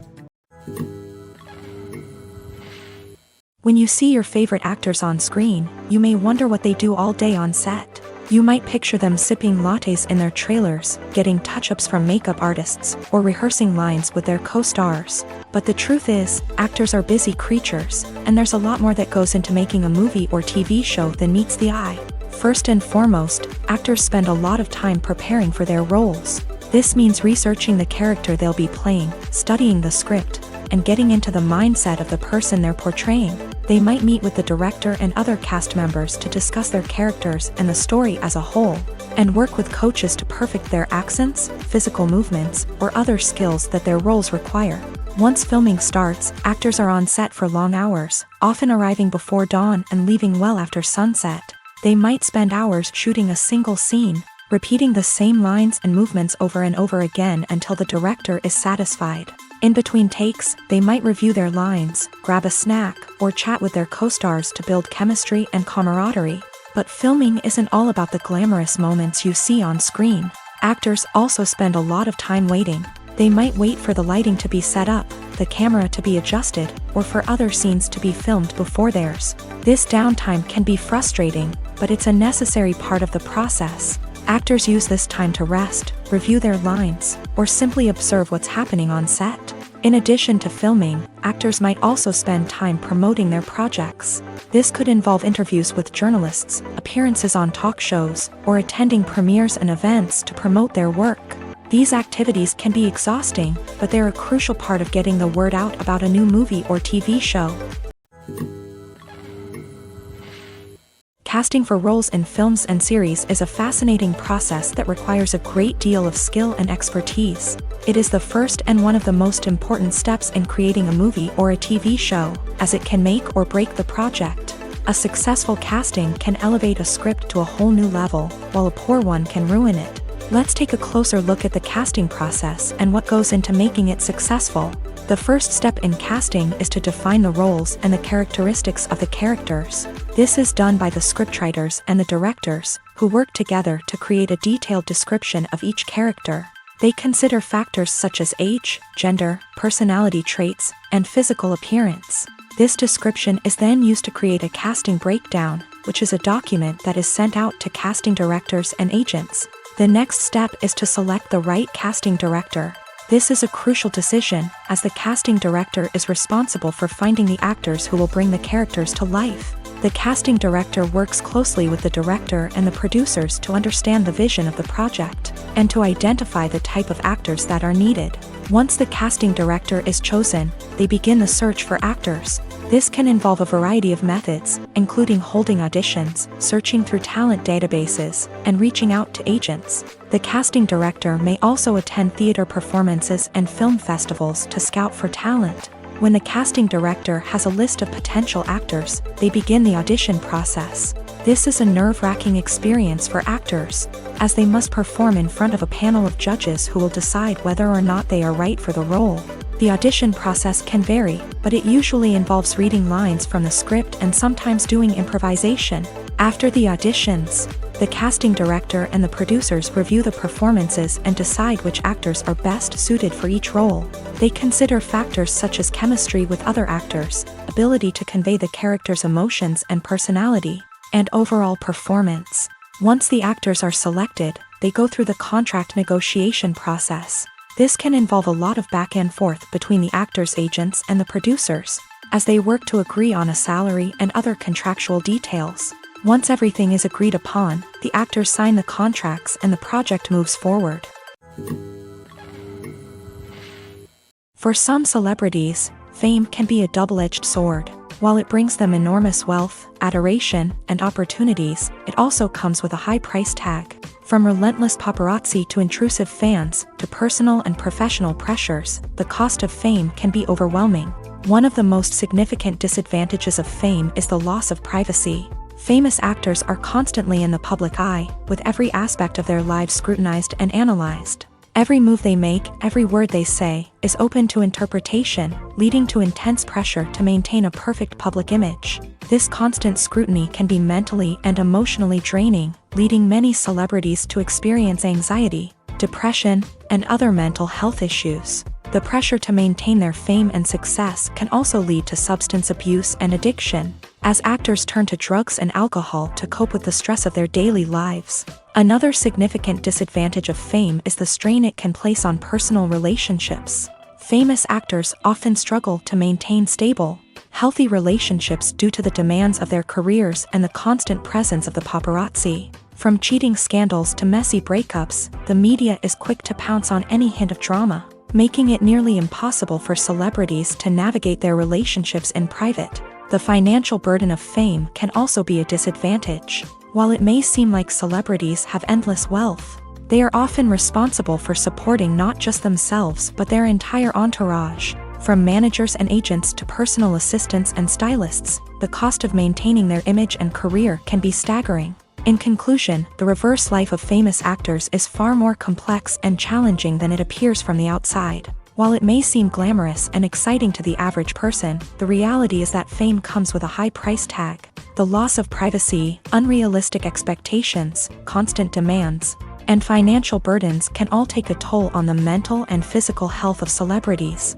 When you see your favorite actors on screen, you may wonder what they do all day on set. You might picture them sipping lattes in their trailers, getting touch-ups from makeup artists, or rehearsing lines with their co-stars. But the truth is, actors are busy creatures, and there's a lot more that goes into making a movie or TV show than meets the eye. First and foremost, actors spend a lot of time preparing for their roles. This means researching the character they'll be playing, studying the script, and getting into the mindset of the person they're portraying. They might meet with the director and other cast members to discuss their characters and the story as a whole, and work with coaches to perfect their accents, physical movements, or other skills that their roles require. Once filming starts, actors are on set for long hours, often arriving before dawn and leaving well after sunset. They might spend hours shooting a single scene, repeating the same lines and movements over and over again until the director is satisfied. In between takes, they might review their lines, grab a snack, or chat with their co-stars to build chemistry and camaraderie. But filming isn't all about the glamorous moments you see on screen. Actors also spend a lot of time waiting. They might wait for the lighting to be set up, the camera to be adjusted, or for other scenes to be filmed before theirs. This downtime can be frustrating, but it's a necessary part of the process. Actors use this time to rest, review their lines, or simply observe what's happening on set. In addition to filming, actors might also spend time promoting their projects. This could involve interviews with journalists, appearances on talk shows, or attending premieres and events to promote their work. These activities can be exhausting, but they're a crucial part of getting the word out about a new movie or TV show. Casting for roles in films and series is a fascinating process that requires a great deal of skill and expertise. It is the first and one of the most important steps in creating a movie or a TV show, as it can make or break the project. A successful casting can elevate a script to a whole new level, while a poor one can ruin it. Let's take a closer look at the casting process and what goes into making it successful. The first step in casting is to define the roles and the characteristics of the characters. This is done by the scriptwriters and the directors, who work together to create a detailed description of each character. They consider factors such as age, gender, personality traits, and physical appearance. This description is then used to create a casting breakdown, which is a document that is sent out to casting directors and agents. The next step is to select the right casting director. This is a crucial decision, as the casting director is responsible for finding the actors who will bring the characters to life. The casting director works closely with the director and the producers to understand the vision of the project, and to identify the type of actors that are needed. Once the casting director is chosen, they begin the search for actors. This can involve a variety of methods, including holding auditions, searching through talent databases, and reaching out to agents. The casting director may also attend theater performances and film festivals to scout for talent. When the casting director has a list of potential actors, they begin the audition process. This is a nerve-wracking experience for actors, as they must perform in front of a panel of judges who will decide whether or not they are right for the role. The audition process can vary, but it usually involves reading lines from the script and sometimes doing improvisation. After the auditions, the casting director and the producers review the performances and decide which actors are best suited for each role. They consider factors such as chemistry with other actors, ability to convey the character's emotions and personality, and overall performance. Once the actors are selected, they go through the contract negotiation process. This can involve a lot of back and forth between the actors' agents and the producers, as they work to agree on a salary and other contractual details. Once everything is agreed upon, the actors sign the contracts and the project moves forward. For some celebrities, fame can be a double-edged sword. While it brings them enormous wealth, adoration, and opportunities, it also comes with a high price tag. From relentless paparazzi to intrusive fans, to personal and professional pressures, the cost of fame can be overwhelming. One of the most significant disadvantages of fame is the loss of privacy. Famous actors are constantly in the public eye, with every aspect of their lives scrutinized and analyzed. Every move they make, every word they say, is open to interpretation, leading to intense pressure to maintain a perfect public image. This constant scrutiny can be mentally and emotionally draining, leading many celebrities to experience anxiety, depression, and other mental health issues. The pressure to maintain their fame and success can also lead to substance abuse and addiction, as actors turn to drugs and alcohol to cope with the stress of their daily lives. Another significant disadvantage of fame is the strain it can place on personal relationships. Famous actors often struggle to maintain stable, healthy relationships due to the demands of their careers and the constant presence of the paparazzi. From cheating scandals to messy breakups, the media is quick to pounce on any hint of drama, making it nearly impossible for celebrities to navigate their relationships in private. The financial burden of fame can also be a disadvantage. While it may seem like celebrities have endless wealth, they are often responsible for supporting not just themselves but their entire entourage. From managers and agents to personal assistants and stylists, the cost of maintaining their image and career can be staggering. In conclusion, the reverse life of famous actors is far more complex and challenging than it appears from the outside. While it may seem glamorous and exciting to the average person, the reality is that fame comes with a high price tag. The loss of privacy, unrealistic expectations, constant demands, and financial burdens can all take a toll on the mental and physical health of celebrities.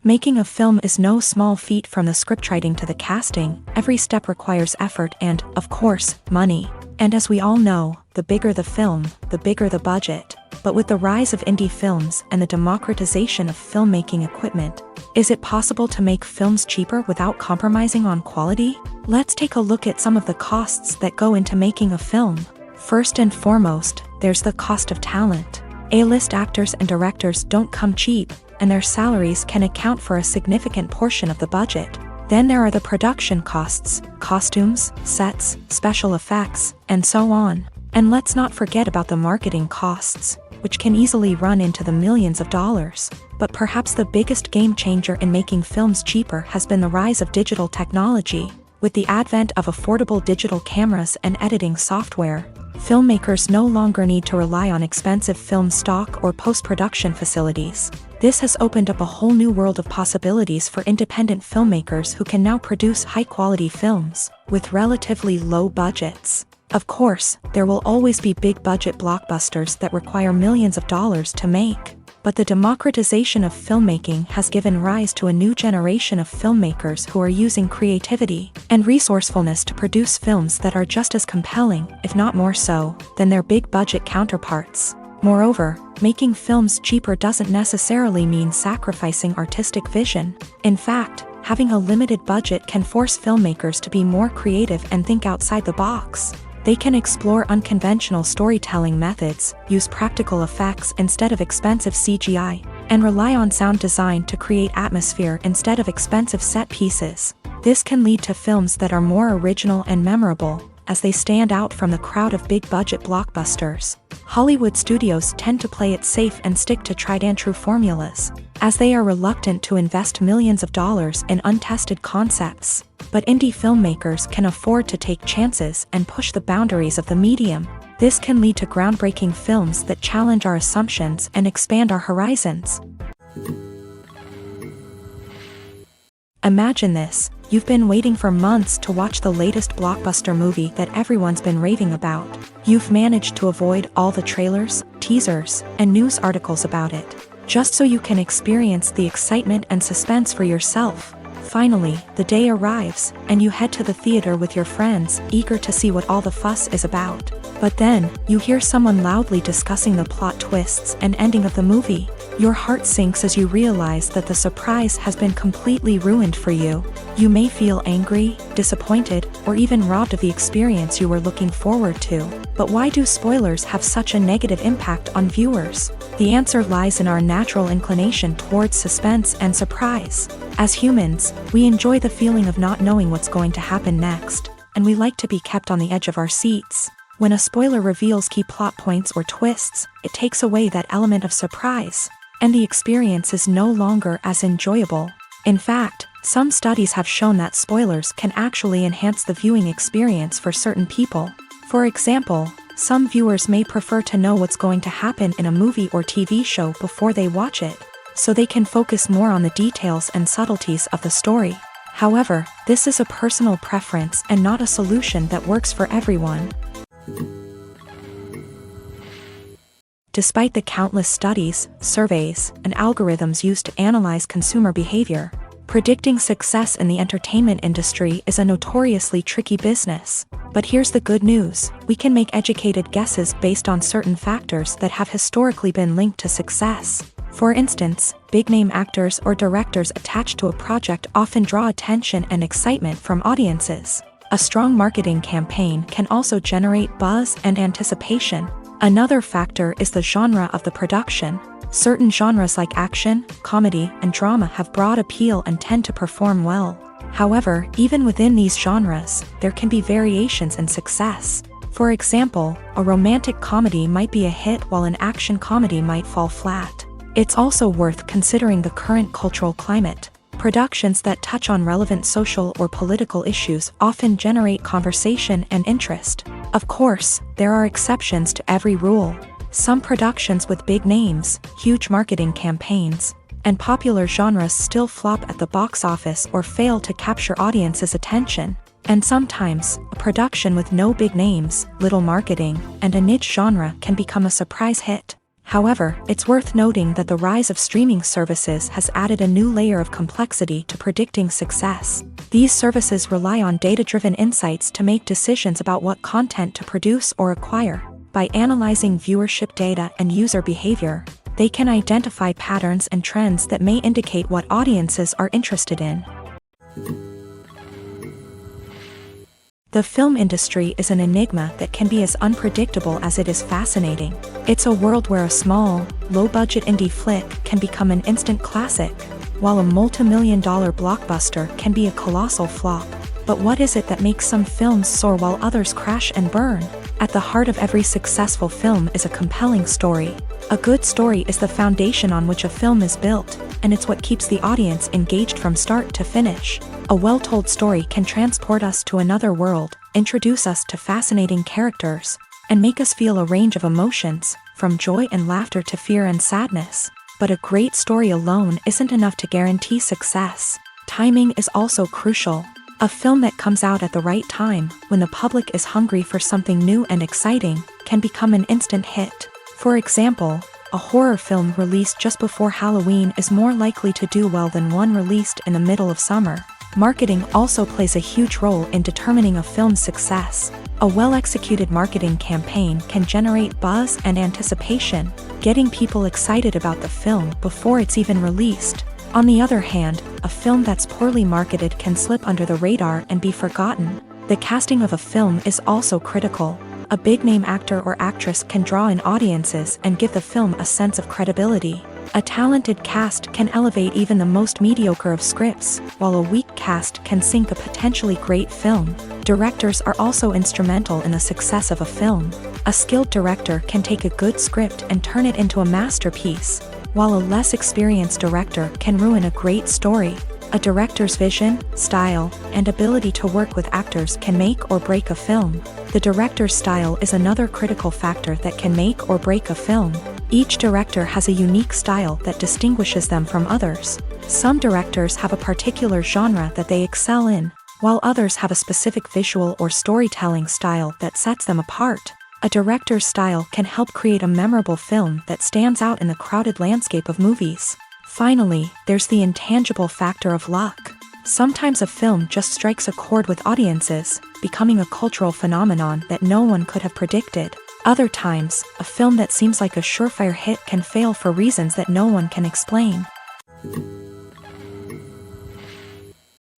Making a film is no small feat. From the scriptwriting to the casting, every step requires effort and, of course, money. And as we all know, the bigger the film, the bigger the budget. But with the rise of indie films and the democratization of filmmaking equipment, is it possible to make films cheaper without compromising on quality? Let's take a look at some of the costs that go into making a film. First and foremost, there's the cost of talent. A-list actors and directors don't come cheap, and their salaries can account for a significant portion of the budget. Then there are the production costs, costumes, sets, special effects, and so on. And let's not forget about the marketing costs, which can easily run into the millions of dollars. But perhaps the biggest game changer in making films cheaper has been the rise of digital technology. With the advent of affordable digital cameras and editing software, filmmakers no longer need to rely on expensive film stock or post-production facilities. This has opened up a whole new world of possibilities for independent filmmakers who can now produce high-quality films with relatively low budgets. Of course, there will always be big-budget blockbusters that require millions of dollars to make. But the democratization of filmmaking has given rise to a new generation of filmmakers who are using creativity and resourcefulness to produce films that are just as compelling, if not more so, than their big-budget counterparts. Moreover, making films cheaper doesn't necessarily mean sacrificing artistic vision. In fact, having a limited budget can force filmmakers to be more creative and think outside the box. They can explore unconventional storytelling methods, use practical effects instead of expensive CGI, and rely on sound design to create atmosphere instead of expensive set pieces. This can lead to films that are more original and memorable, as they stand out from the crowd of big-budget blockbusters. Hollywood studios tend to play it safe and stick to tried-and-true formulas, as they are reluctant to invest millions of dollars in untested concepts. But indie filmmakers can afford to take chances and push the boundaries of the medium. This can lead to groundbreaking films that challenge our assumptions and expand our horizons. Imagine this: you've been waiting for months to watch the latest blockbuster movie that everyone's been raving about. You've managed to avoid all the trailers, teasers, and news articles about it, just so you can experience the excitement and suspense for yourself. Finally, the day arrives, and you head to the theater with your friends, eager to see what all the fuss is about. But then, you hear someone loudly discussing the plot twists and ending of the movie. Your heart sinks as you realize that the surprise has been completely ruined for you. You may feel angry, disappointed, or even robbed of the experience you were looking forward to. But why do spoilers have such a negative impact on viewers? The answer lies in our natural inclination towards suspense and surprise. As humans, we enjoy the feeling of not knowing what's going to happen next, and we like to be kept on the edge of our seats. When a spoiler reveals key plot points or twists, it takes away that element of surprise, and the experience is no longer as enjoyable. In fact, some studies have shown that spoilers can actually enhance the viewing experience for certain people. For example, some viewers may prefer to know what's going to happen in a movie or TV show before they watch it, so they can focus more on the details and subtleties of the story. However, this is a personal preference and not a solution that works for everyone. Despite the countless studies, surveys, and algorithms used to analyze consumer behavior, predicting success in the entertainment industry is a notoriously tricky business. But here's the good news: we can make educated guesses based on certain factors that have historically been linked to success. For instance, big-name actors or directors attached to a project often draw attention and excitement from audiences. A strong marketing campaign can also generate buzz and anticipation. Another factor is the genre of the production. Certain genres like action, comedy, and drama have broad appeal and tend to perform well. However, even within these genres, there can be variations in success. For example, a romantic comedy might be a hit while an action comedy might fall flat. It's also worth considering the current cultural climate. Productions that touch on relevant social or political issues often generate conversation and interest. Of course, there are exceptions to every rule. Some productions with big names, huge marketing campaigns, and popular genres still flop at the box office or fail to capture audiences' attention. And sometimes, a production with no big names, little marketing, and a niche genre can become a surprise hit. However, it's worth noting that the rise of streaming services has added a new layer of complexity to predicting success. These services rely on data-driven insights to make decisions about what content to produce or acquire. By analyzing viewership data and user behavior, they can identify patterns and trends that may indicate what audiences are interested in. The film industry is an enigma that can be as unpredictable as it is fascinating. It's a world where a small, low-budget indie flick can become an instant classic, while a multi-million-dollar blockbuster can be a colossal flop. But what is it that makes some films soar while others crash and burn? At the heart of every successful film is a compelling story. A good story is the foundation on which a film is built, and it's what keeps the audience engaged from start to finish. A well-told story can transport us to another world, introduce us to fascinating characters, and make us feel a range of emotions, from joy and laughter to fear and sadness. But a great story alone isn't enough to guarantee success. Timing is also crucial. A film that comes out at the right time, when the public is hungry for something new and exciting, can become an instant hit. For example, a horror film released just before Halloween is more likely to do well than one released in the middle of summer. Marketing also plays a huge role in determining a film's success. A well-executed marketing campaign can generate buzz and anticipation, getting people excited about the film before it's even released. On the other hand, a film that's poorly marketed can slip under the radar and be forgotten. The casting of a film is also critical. A big-name actor or actress can draw in audiences and give the film a sense of credibility. A talented cast can elevate even the most mediocre of scripts, while a weak cast can sink a potentially great film. Directors are also instrumental in the success of a film. A skilled director can take a good script and turn it into a masterpiece, while a less experienced director can ruin a great story. A director's vision, style, and ability to work with actors can make or break a film. The director's style is another critical factor that can make or break a film. Each director has a unique style that distinguishes them from others. Some directors have a particular genre that they excel in, while others have a specific visual or storytelling style that sets them apart. A director's style can help create a memorable film that stands out in the crowded landscape of movies. Finally, there's the intangible factor of luck. Sometimes a film just strikes a chord with audiences, becoming a cultural phenomenon that no one could have predicted. Other times, a film that seems like a surefire hit can fail for reasons that no one can explain.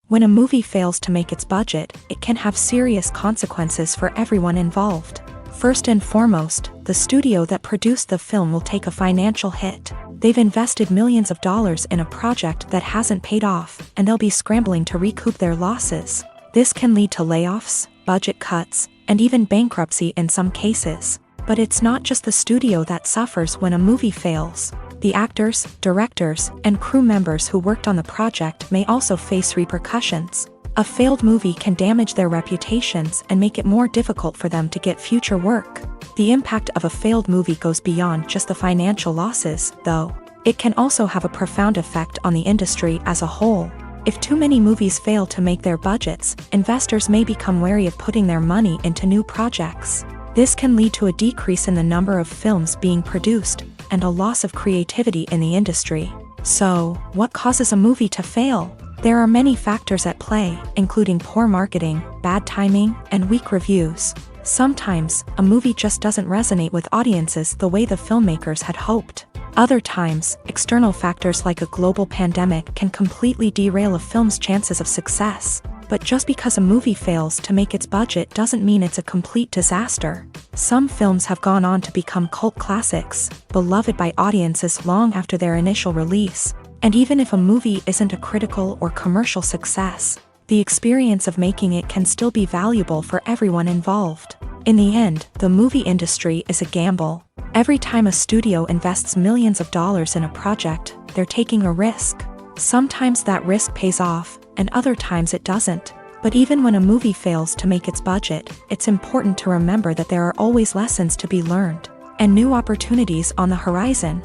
When a movie fails to make its budget, it can have serious consequences for everyone involved. First and foremost, the studio that produced the film will take a financial hit. They've invested millions of dollars in a project that hasn't paid off, and they'll be scrambling to recoup their losses. This can lead to layoffs, budget cuts, and even bankruptcy in some cases. But it's not just the studio that suffers when a movie fails. The actors, directors, and crew members who worked on the project may also face repercussions. A failed movie can damage their reputations and make it more difficult for them to get future work. The impact of a failed movie goes beyond just the financial losses, though. It can also have a profound effect on the industry as a whole. If too many movies fail to make their budgets, investors may become wary of putting their money into new projects. This can lead to a decrease in the number of films being produced, and a loss of creativity in the industry. So, what causes a movie to fail? There are many factors at play, including poor marketing, bad timing, and weak reviews. Sometimes, a movie just doesn't resonate with audiences the way the filmmakers had hoped. Other times, external factors like a global pandemic can completely derail a film's chances of success. But just because a movie fails to make its budget doesn't mean it's a complete disaster. Some films have gone on to become cult classics, beloved by audiences long after their initial release. And even if a movie isn't a critical or commercial success, the experience of making it can still be valuable for everyone involved. In the end, the movie industry is a gamble. Every time a studio invests millions of dollars in a project, they're taking a risk. Sometimes that risk pays off, and other times it doesn't. But even when a movie fails to make its budget, it's important to remember that there are always lessons to be learned, and new opportunities on the horizon.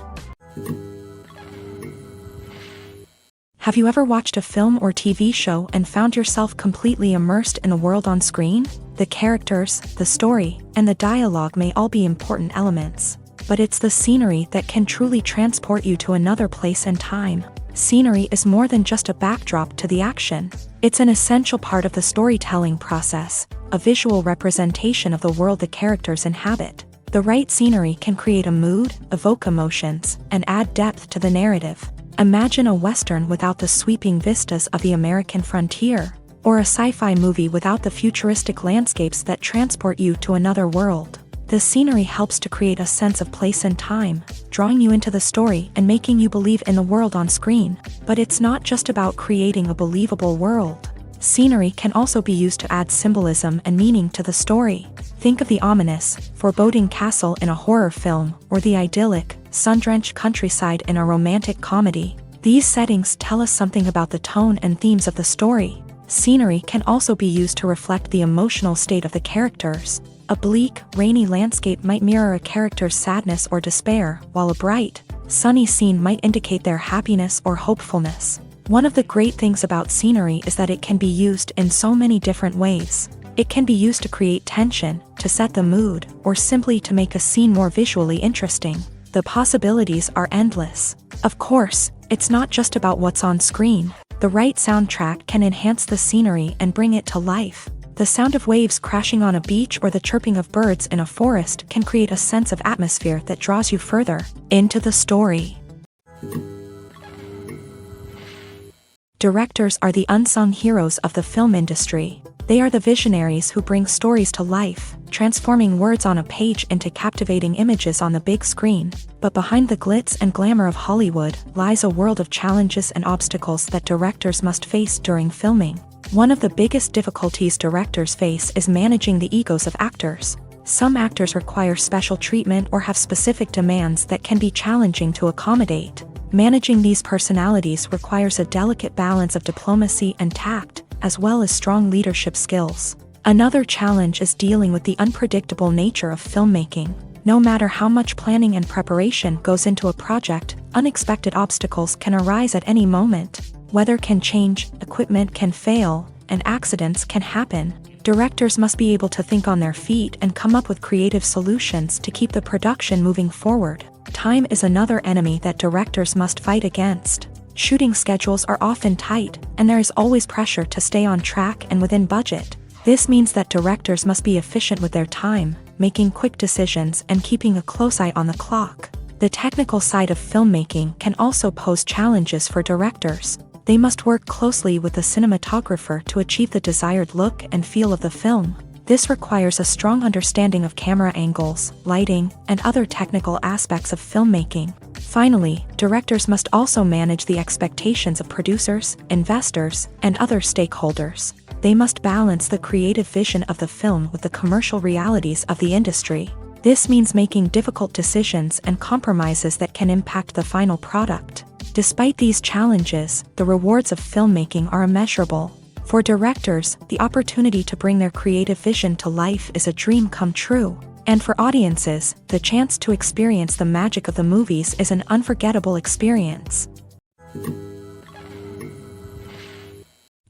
Have you ever watched a film or TV show and found yourself completely immersed in the world on screen? The characters, the story, and the dialogue may all be important elements, but it's the scenery that can truly transport you to another place and time. Scenery is more than just a backdrop to the action. It's an essential part of the storytelling process, a visual representation of the world the characters inhabit. The right scenery can create a mood, evoke emotions, and add depth to the narrative. Imagine a Western without the sweeping vistas of the American frontier, or a sci-fi movie without the futuristic landscapes that transport you to another world. The scenery helps to create a sense of place and time, drawing you into the story and making you believe in the world on screen. But it's not just about creating a believable world. Scenery can also be used to add symbolism and meaning to the story. Think of the ominous, foreboding castle in a horror film, or the idyllic, sun-drenched countryside in a romantic comedy. These settings tell us something about the tone and themes of the story. Scenery can also be used to reflect the emotional state of the characters. A bleak, rainy landscape might mirror a character's sadness or despair, while a bright, sunny scene might indicate their happiness or hopefulness. One of the great things about scenery is that it can be used in so many different ways. It can be used to create tension, to set the mood, or simply to make a scene more visually interesting. The possibilities are endless. Of course, it's not just about what's on screen. The right soundtrack can enhance the scenery and bring it to life. The sound of waves crashing on a beach or the chirping of birds in a forest can create a sense of atmosphere that draws you further into the story. Directors are the unsung heroes of the film industry. They are the visionaries who bring stories to life, transforming words on a page into captivating images on the big screen. But behind the glitz and glamour of Hollywood lies a world of challenges and obstacles that directors must face during filming. One of the biggest difficulties directors face is managing the egos of actors. Some actors require special treatment or have specific demands that can be challenging to accommodate. Managing these personalities requires a delicate balance of diplomacy and tact, as well as strong leadership skills. Another challenge is dealing with the unpredictable nature of filmmaking. No matter how much planning and preparation goes into a project, unexpected obstacles can arise at any moment. Weather can change, equipment can fail, and accidents can happen. Directors must be able to think on their feet and come up with creative solutions to keep the production moving forward. Time is another enemy that directors must fight against. Shooting schedules are often tight, and there is always pressure to stay on track and within budget. This means that directors must be efficient with their time, making quick decisions and keeping a close eye on the clock. The technical side of filmmaking can also pose challenges for directors. They must work closely with the cinematographer to achieve the desired look and feel of the film. This requires a strong understanding of camera angles, lighting, and other technical aspects of filmmaking. Finally, directors must also manage the expectations of producers, investors, and other stakeholders. They must balance the creative vision of the film with the commercial realities of the industry. This means making difficult decisions and compromises that can impact the final product. Despite these challenges, the rewards of filmmaking are immeasurable. For directors, the opportunity to bring their creative vision to life is a dream come true. And for audiences, the chance to experience the magic of the movies is an unforgettable experience.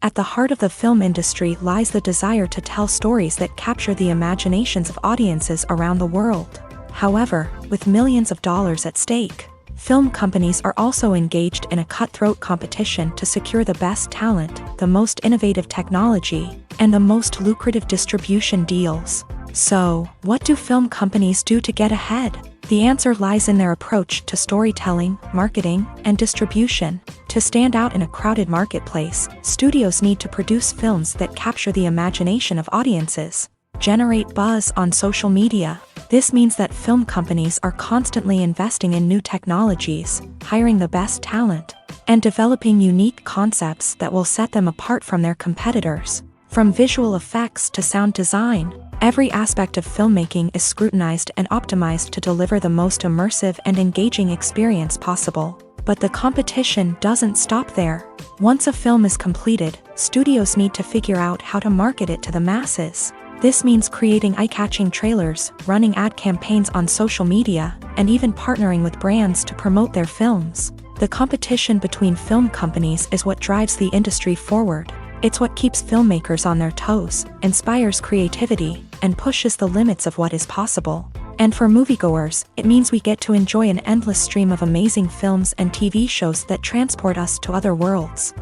At the heart of the film industry lies the desire to tell stories that capture the imaginations of audiences around the world. However, with millions of dollars at stake, film companies are also engaged in a cutthroat competition to secure the best talent, the most innovative technology, and the most lucrative distribution deals. So, what do film companies do to get ahead? The answer lies in their approach to storytelling, marketing, and distribution. To stand out in a crowded marketplace, studios need to produce films that capture the imagination of audiences, generate buzz on social media. This means that film companies are constantly investing in new technologies, hiring the best talent, and developing unique concepts that will set them apart from their competitors. From visual effects to sound design, every aspect of filmmaking is scrutinized and optimized to deliver the most immersive and engaging experience possible. But the competition doesn't stop there. Once a film is completed, studios need to figure out how to market it to the masses. This means creating eye-catching trailers, running ad campaigns on social media, and even partnering with brands to promote their films. The competition between film companies is what drives the industry forward. It's what keeps filmmakers on their toes, inspires creativity, and pushes the limits of what is possible. And for moviegoers, it means we get to enjoy an endless stream of amazing films and TV shows that transport us to other worlds.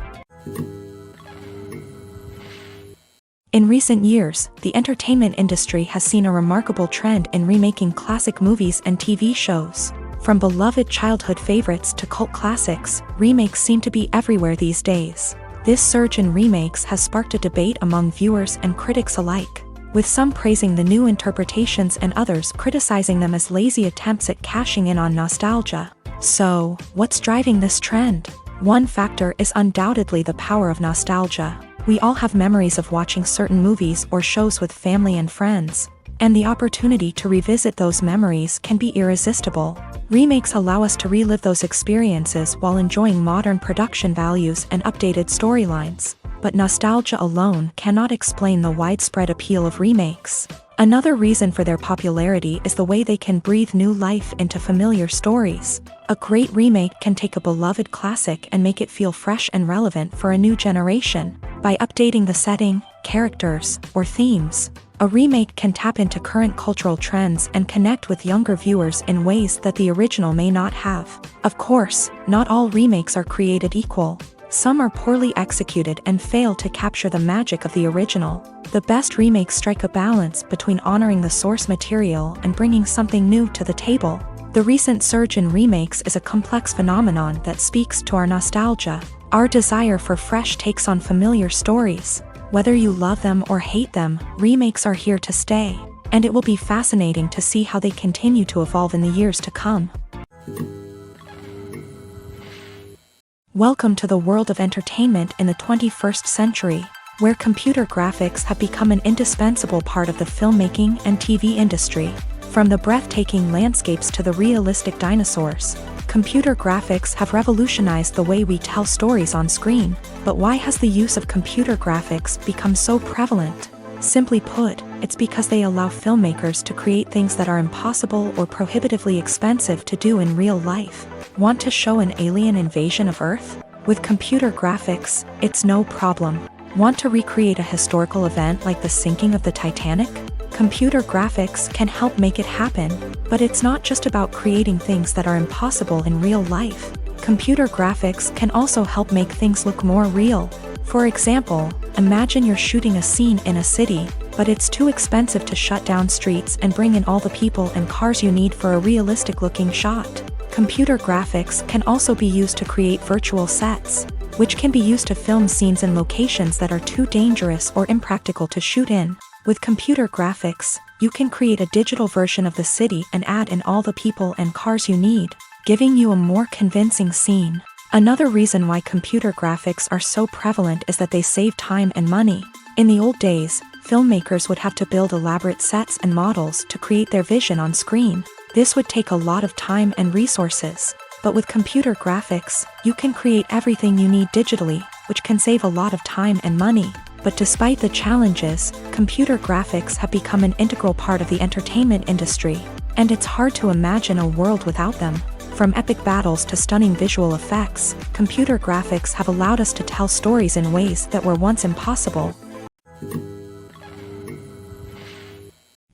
In recent years, the entertainment industry has seen a remarkable trend in remaking classic movies and TV shows. From beloved childhood favorites to cult classics, remakes seem to be everywhere these days. This surge in remakes has sparked a debate among viewers and critics alike, with some praising the new interpretations and others criticizing them as lazy attempts at cashing in on nostalgia. So, what's driving this trend? One factor is undoubtedly the power of nostalgia. We all have memories of watching certain movies or shows with family and friends, and the opportunity to revisit those memories can be irresistible. Remakes allow us to relive those experiences while enjoying modern production values and updated storylines. But nostalgia alone cannot explain the widespread appeal of remakes. Another reason for their popularity is the way they can breathe new life into familiar stories. A great remake can take a beloved classic and make it feel fresh and relevant for a new generation. By updating the setting, characters, or themes, a remake can tap into current cultural trends and connect with younger viewers in ways that the original may not have. Of course, not all remakes are created equal. Some are poorly executed and fail to capture the magic of the original. The best remakes strike a balance between honoring the source material and bringing something new to the table. The recent surge in remakes is a complex phenomenon that speaks to our nostalgia, our desire for fresh takes on familiar stories. Whether you love them or hate them, remakes are here to stay, and it will be fascinating to see how they continue to evolve in the years to come. Welcome to the world of entertainment in the 21st century, where computer graphics have become an indispensable part of the filmmaking and TV industry. From the breathtaking landscapes to the realistic dinosaurs, computer graphics have revolutionized the way we tell stories on screen. But why has the use of computer graphics become so prevalent? Simply put, it's because they allow filmmakers to create things that are impossible or prohibitively expensive to do in real life. Want to show an alien invasion of Earth? With computer graphics, it's no problem. Want to recreate a historical event like the sinking of the Titanic? Computer graphics can help make it happen. But it's not just about creating things that are impossible in real life. Computer graphics can also help make things look more real. For example, imagine you're shooting a scene in a city, but it's too expensive to shut down streets and bring in all the people and cars you need for a realistic-looking shot. Computer graphics can also be used to create virtual sets, which can be used to film scenes in locations that are too dangerous or impractical to shoot in. With computer graphics, you can create a digital version of the city and add in all the people and cars you need, giving you a more convincing scene. Another reason why computer graphics are so prevalent is that they save time and money. In the old days, filmmakers would have to build elaborate sets and models to create their vision on screen. This would take a lot of time and resources. But with computer graphics, you can create everything you need digitally, which can save a lot of time and money. But despite the challenges, computer graphics have become an integral part of the entertainment industry, and it's hard to imagine a world without them. From epic battles to stunning visual effects, computer graphics have allowed us to tell stories in ways that were once impossible.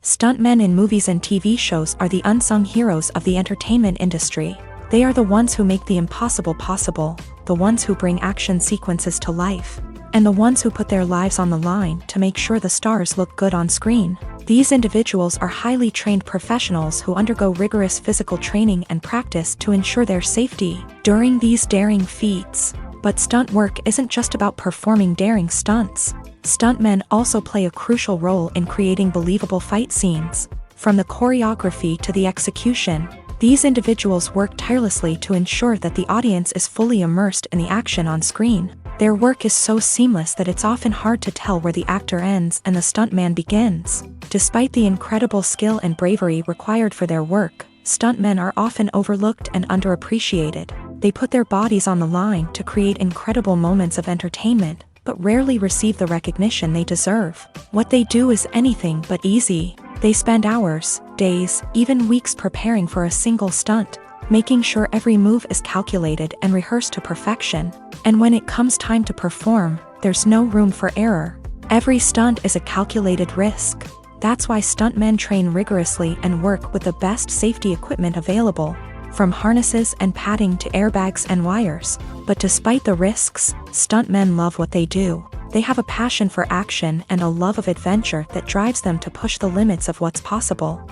Stuntmen in movies and TV shows are the unsung heroes of the entertainment industry. They are the ones who make the impossible possible, the ones who bring action sequences to life, and the ones who put their lives on the line to make sure the stars look good on screen. These individuals are highly trained professionals who undergo rigorous physical training and practice to ensure their safety during these daring feats. But stunt work isn't just about performing daring stunts. Stuntmen also play a crucial role in creating believable fight scenes. From the choreography to the execution, these individuals work tirelessly to ensure that the audience is fully immersed in the action on screen. Their work is so seamless that it's often hard to tell where the actor ends and the stuntman begins. Despite the incredible skill and bravery required for their work, stuntmen are often overlooked and underappreciated. They put their bodies on the line to create incredible moments of entertainment, but rarely receive the recognition they deserve. What they do is anything but easy. They spend hours, days, even weeks preparing for a single stunt, making sure every move is calculated and rehearsed to perfection. And when it comes time to perform, there's no room for error. Every stunt is a calculated risk. That's why stuntmen train rigorously and work with the best safety equipment available, from harnesses and padding to airbags and wires. But despite the risks, stuntmen love what they do. They have a passion for action and a love of adventure that drives them to push the limits of what's possible.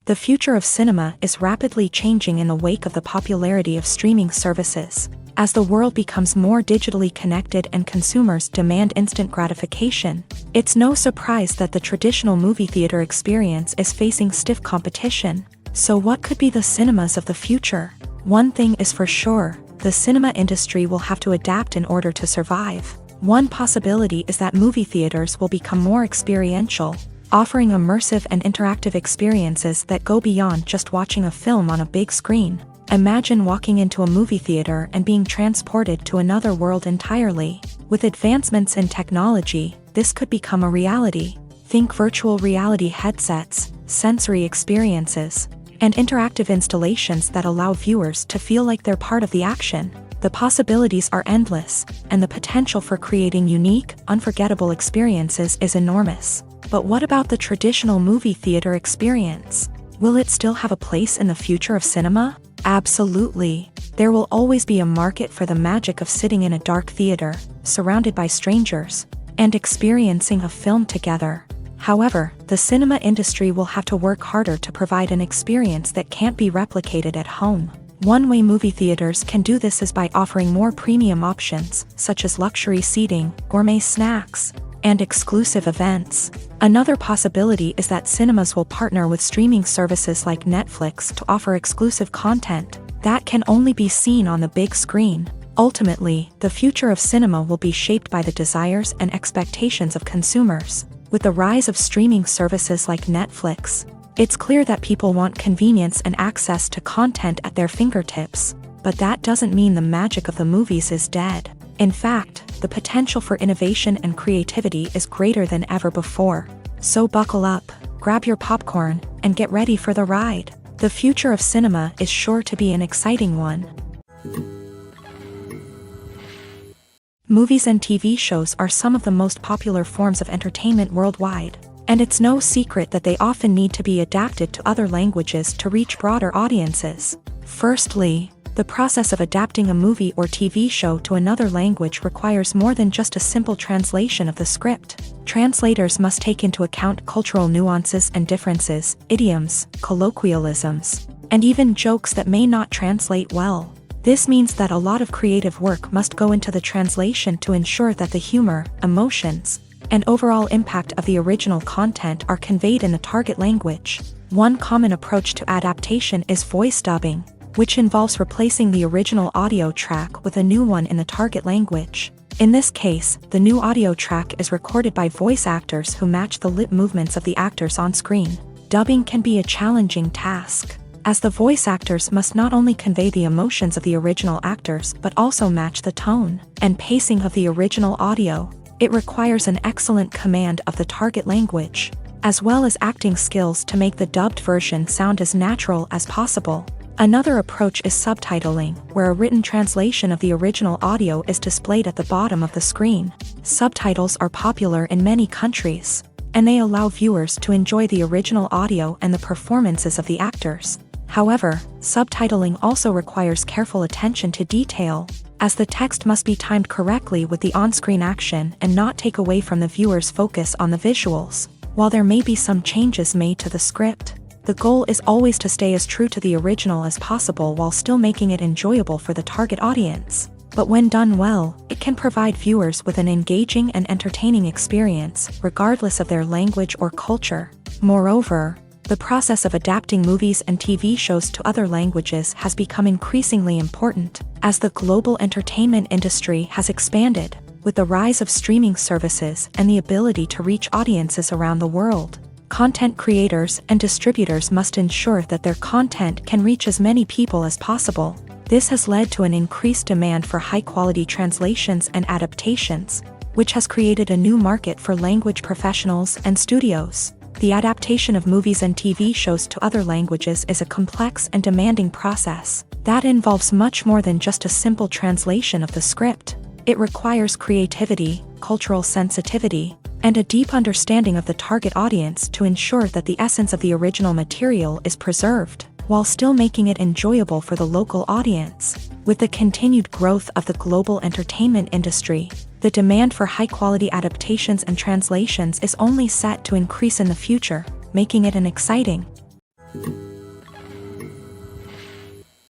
The future of cinema is rapidly changing in the wake of the popularity of streaming services. As the world becomes more digitally connected and consumers demand instant gratification, it's no surprise that the traditional movie theater experience is facing stiff competition. So what could be the cinemas of the future? One thing is for sure, the cinema industry will have to adapt in order to survive. One possibility is that movie theaters will become more experiential, offering immersive and interactive experiences that go beyond just watching a film on a big screen. Imagine walking into a movie theater and being transported to another world entirely. With advancements in technology, this could become a reality. Think virtual reality headsets, sensory experiences, and interactive installations that allow viewers to feel like they're part of the action. The possibilities are endless, and the potential for creating unique, unforgettable experiences is enormous. But what about the traditional movie theater experience? Will it still have a place in the future of cinema? Absolutely. There will always be a market for the magic of sitting in a dark theater, surrounded by strangers, and experiencing a film together. However, the cinema industry will have to work harder to provide an experience that can't be replicated at home. One way movie theaters can do this is by offering more premium options, such as luxury seating, gourmet snacks, and exclusive events. Another possibility is that cinemas will partner with streaming services like Netflix to offer exclusive content that can only be seen on the big screen. Ultimately, the future of cinema will be shaped by the desires and expectations of consumers. With the rise of streaming services like Netflix, it's clear that people want convenience and access to content at their fingertips. But that doesn't mean the magic of the movies is dead. In fact, the potential for innovation and creativity is greater than ever before. So buckle up, grab your popcorn, and get ready for the ride. The future of cinema is sure to be an exciting one. Movies and TV shows are some of the most popular forms of entertainment worldwide. And it's no secret that they often need to be adapted to other languages to reach broader audiences. Firstly, the process of adapting a movie or TV show to another language requires more than just a simple translation of the script. Translators must take into account cultural nuances and differences, idioms, colloquialisms, and even jokes that may not translate well. This means that a lot of creative work must go into the translation to ensure that the humor, emotions, and overall impact of the original content are conveyed in the target language. One common approach to adaptation is voice dubbing, which involves replacing the original audio track with a new one in the target language. In this case, the new audio track is recorded by voice actors who match the lip movements of the actors on screen. Dubbing can be a challenging task, as the voice actors must not only convey the emotions of the original actors but also match the tone and pacing of the original audio. It requires an excellent command of the target language, as well as acting skills to make the dubbed version sound as natural as possible. Another approach is subtitling, where a written translation of the original audio is displayed at the bottom of the screen. Subtitles are popular in many countries, and they allow viewers to enjoy the original audio and the performances of the actors. However, subtitling also requires careful attention to detail, as the text must be timed correctly with the on-screen action and not take away from the viewer's focus on the visuals. While there may be some changes made to the script, the goal is always to stay as true to the original as possible while still making it enjoyable for the target audience. But when done well, it can provide viewers with an engaging and entertaining experience, regardless of their language or culture. Moreover, the process of adapting movies and TV shows to other languages has become increasingly important, as the global entertainment industry has expanded, with the rise of streaming services and the ability to reach audiences around the world. Content creators and distributors must ensure that their content can reach as many people as possible. This has led to an increased demand for high-quality translations and adaptations, which has created a new market for language professionals and studios. The adaptation of movies and TV shows to other languages is a complex and demanding process that involves much more than just a simple translation of the script. It requires creativity, cultural sensitivity, and a deep understanding of the target audience to ensure that the essence of the original material is preserved, while still making it enjoyable for the local audience. With the continued growth of the global entertainment industry, the demand for high-quality adaptations and translations is only set to increase in the future, making it an exciting.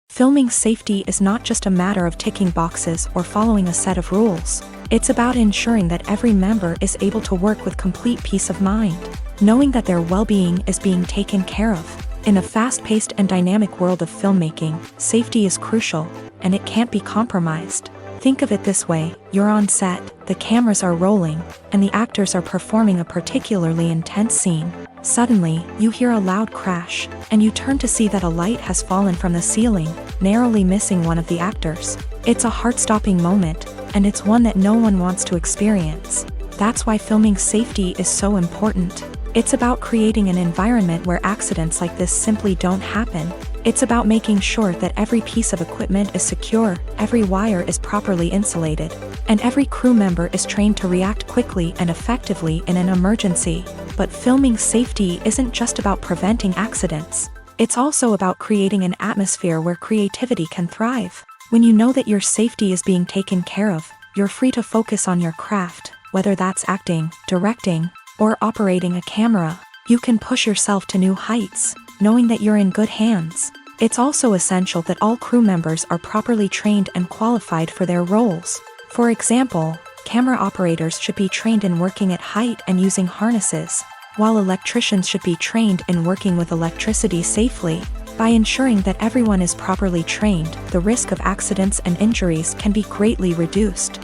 Filming safety is not just a matter of ticking boxes or following a set of rules. It's about ensuring that every member is able to work with complete peace of mind, knowing that their well-being is being taken care of. In a fast-paced and dynamic world of filmmaking, safety is crucial, and it can't be compromised. Think of it this way: you're on set, the cameras are rolling, and the actors are performing a particularly intense scene. Suddenly, you hear a loud crash, and you turn to see that a light has fallen from the ceiling, narrowly missing one of the actors. It's a heart-stopping moment, and it's one that no one wants to experience. That's why filming safety is so important. It's about creating an environment where accidents like this simply don't happen. It's about making sure that every piece of equipment is secure, every wire is properly insulated, and every crew member is trained to react quickly and effectively in an emergency. But filming safety isn't just about preventing accidents. It's also about creating an atmosphere where creativity can thrive. When you know that your safety is being taken care of, you're free to focus on your craft, whether that's acting, directing, or operating a camera. You can push yourself to new heights, knowing that you're in good hands. It's also essential that all crew members are properly trained and qualified for their roles. For example, camera operators should be trained in working at height and using harnesses, while electricians should be trained in working with electricity safely. By ensuring that everyone is properly trained, the risk of accidents and injuries can be greatly reduced.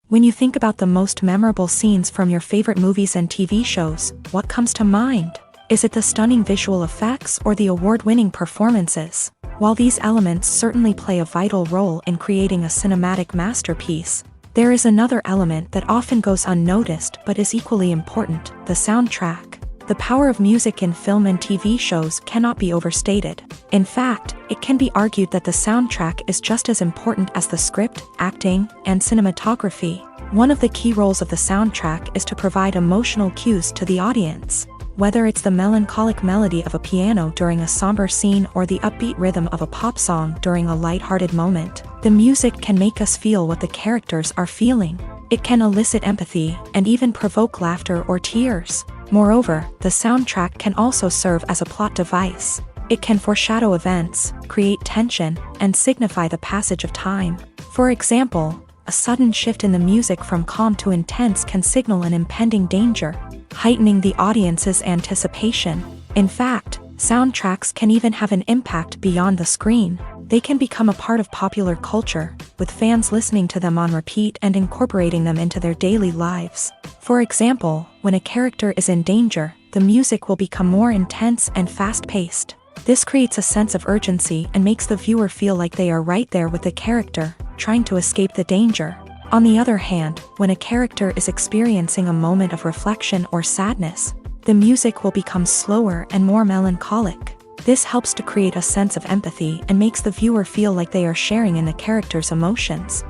When you think about the most memorable scenes from your favorite movies and TV shows, what comes to mind? Is it the stunning visual effects or the award-winning performances? While these elements certainly play a vital role in creating a cinematic masterpiece, there is another element that often goes unnoticed but is equally important: the soundtrack. The power of music in film and TV shows cannot be overstated. In fact, it can be argued that the soundtrack is just as important as the script, acting, and cinematography. One of the key roles of the soundtrack is to provide emotional cues to the audience. Whether it's the melancholic melody of a piano during a somber scene or the upbeat rhythm of a pop song during a light-hearted moment, the music can make us feel what the characters are feeling. It can elicit empathy and even provoke laughter or tears. Moreover, the soundtrack can also serve as a plot device. It can foreshadow events, create tension, and signify the passage of time. For example, a sudden shift in the music from calm to intense can signal an impending danger, heightening the audience's anticipation. In fact, soundtracks can even have an impact beyond the screen. They can become a part of popular culture, with fans listening to them on repeat and incorporating them into their daily lives. For example, when a character is in danger, the music will become more intense and fast-paced. This creates a sense of urgency and makes the viewer feel like they are right there with the character, trying to escape the danger. On the other hand, when a character is experiencing a moment of reflection or sadness, the music will become slower and more melancholic. This helps to create a sense of empathy and makes the viewer feel like they are sharing in the character's emotions.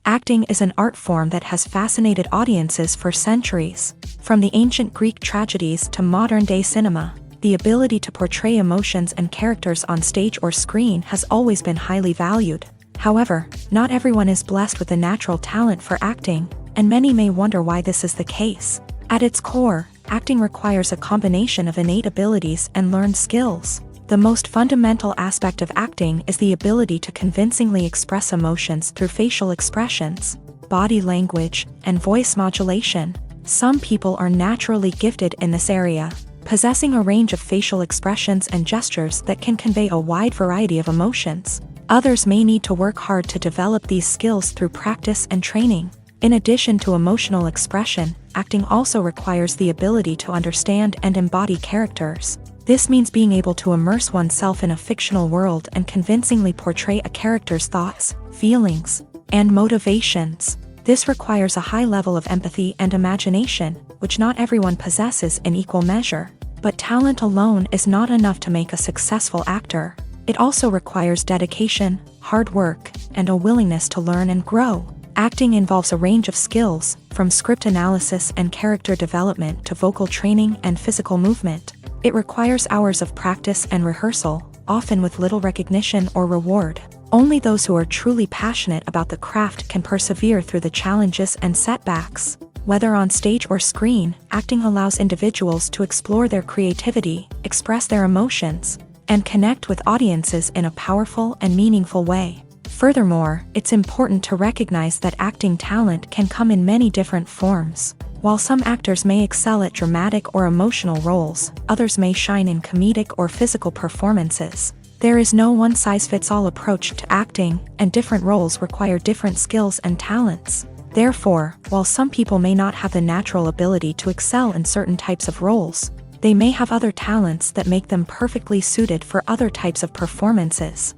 Acting is an art form that has fascinated audiences for centuries. From the ancient Greek tragedies to modern-day cinema, the ability to portray emotions and characters on stage or screen has always been highly valued. However, not everyone is blessed with a natural talent for acting, and many may wonder why this is the case. At its core, acting requires a combination of innate abilities and learned skills. The most fundamental aspect of acting is the ability to convincingly express emotions through facial expressions, body language, and voice modulation. Some people are naturally gifted in this area, possessing a range of facial expressions and gestures that can convey a wide variety of emotions. Others may need to work hard to develop these skills through practice and training. In addition to emotional expression, acting also requires the ability to understand and embody characters. This means being able to immerse oneself in a fictional world and convincingly portray a character's thoughts, feelings, and motivations. This requires a high level of empathy and imagination, which not everyone possesses in equal measure. But talent alone is not enough to make a successful actor. It also requires dedication, hard work, and a willingness to learn and grow. Acting involves a range of skills, from script analysis and character development to vocal training and physical movement. It requires hours of practice and rehearsal, often with little recognition or reward. Only those who are truly passionate about the craft can persevere through the challenges and setbacks. Whether on stage or screen, acting allows individuals to explore their creativity, express their emotions, and connect with audiences in a powerful and meaningful way. Furthermore, it's important to recognize that acting talent can come in many different forms. While some actors may excel at dramatic or emotional roles, others may shine in comedic or physical performances. There is no one-size-fits-all approach to acting, and different roles require different skills and talents. Therefore, while some people may not have the natural ability to excel in certain types of roles, they may have other talents that make them perfectly suited for other types of performances.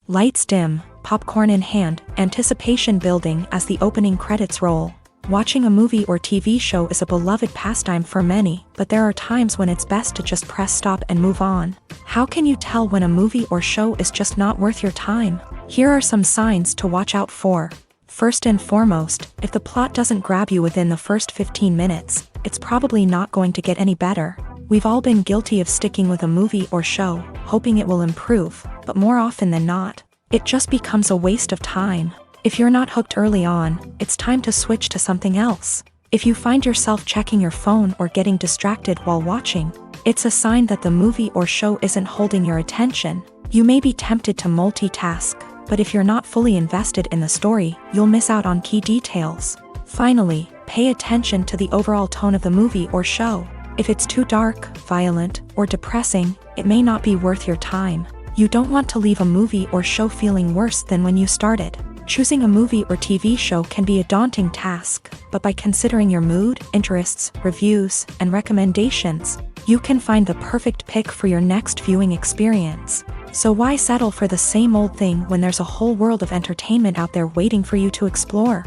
Lights dim, popcorn in hand, anticipation building as the opening credits roll. Watching a movie or TV show is a beloved pastime for many, but there are times when it's best to just press stop and move on. How can you tell when a movie or show is just not worth your time? Here are some signs to watch out for. First and foremost, if the plot doesn't grab you within the first 15 minutes, it's probably not going to get any better. We've all been guilty of sticking with a movie or show, hoping it will improve, but more often than not, it just becomes a waste of time. If you're not hooked early on, it's time to switch to something else. If you find yourself checking your phone or getting distracted while watching, it's a sign that the movie or show isn't holding your attention. You may be tempted to multitask, but if you're not fully invested in the story, you'll miss out on key details. Finally, pay attention to the overall tone of the movie or show. If it's too dark, violent, or depressing, it may not be worth your time. You don't want to leave a movie or show feeling worse than when you started. Choosing a movie or TV show can be a daunting task, but by considering your mood, interests, reviews, and recommendations, you can find the perfect pick for your next viewing experience. So why settle for the same old thing when there's a whole world of entertainment out there waiting for you to explore?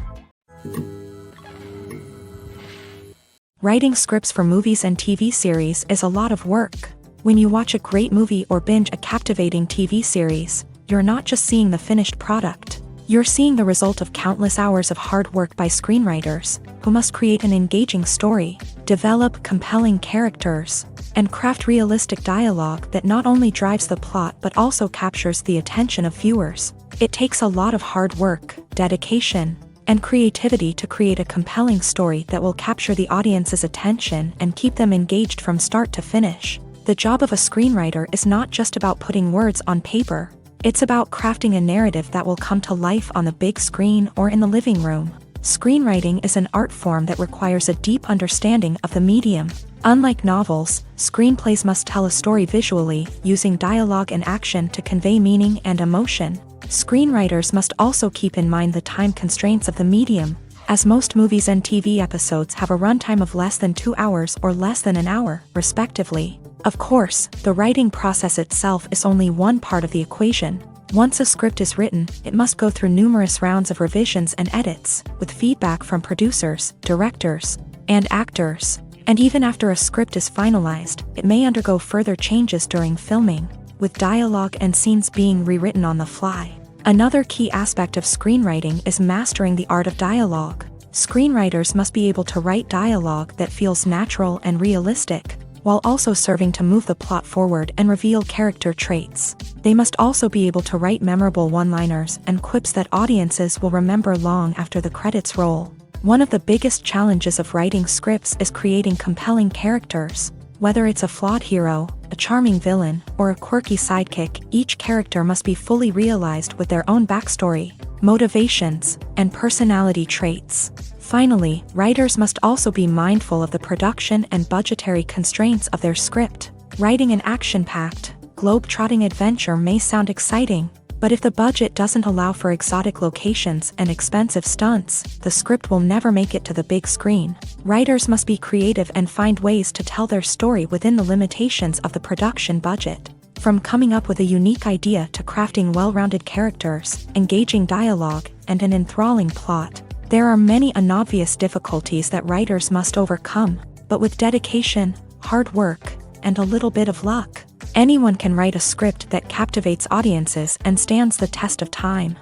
Writing scripts for movies and TV series is a lot of work. When you watch a great movie or binge a captivating TV series, you're not just seeing the finished product. You're seeing the result of countless hours of hard work by screenwriters, who must create an engaging story, develop compelling characters, and craft realistic dialogue that not only drives the plot but also captures the attention of viewers. It takes a lot of hard work, dedication, and creativity to create a compelling story that will capture the audience's attention and keep them engaged from start to finish. The job of a screenwriter is not just about putting words on paper. It's about crafting a narrative that will come to life on the big screen or in the living room. Screenwriting is an art form that requires a deep understanding of the medium. Unlike novels, screenplays must tell a story visually, using dialogue and action to convey meaning and emotion. Screenwriters must also keep in mind the time constraints of the medium, as most movies and TV episodes have a runtime of less than 2 hours or less than an hour, respectively. Of course, the writing process itself is only one part of the equation. Once a script is written, it must go through numerous rounds of revisions and edits, with feedback from producers, directors, and actors. And even after a script is finalized, it may undergo further changes during filming, with dialogue and scenes being rewritten on the fly. Another key aspect of screenwriting is mastering the art of dialogue. Screenwriters must be able to write dialogue that feels natural and realistic, while also serving to move the plot forward and reveal character traits. They must also be able to write memorable one-liners and quips that audiences will remember long after the credits roll. One of the biggest challenges of writing scripts is creating compelling characters. Whether it's a flawed hero, a charming villain, or a quirky sidekick, each character must be fully realized with their own backstory, motivations, and personality traits. Finally, writers must also be mindful of the production and budgetary constraints of their script. Writing an action-packed, globe-trotting adventure may sound exciting, but if the budget doesn't allow for exotic locations and expensive stunts, the script will never make it to the big screen. Writers must be creative and find ways to tell their story within the limitations of the production budget. From coming up with a unique idea to crafting well-rounded characters, engaging dialogue, and an enthralling plot, there are many unobvious difficulties that writers must overcome, but with dedication, hard work, and a little bit of luck, anyone can write a script that captivates audiences and stands the test of time.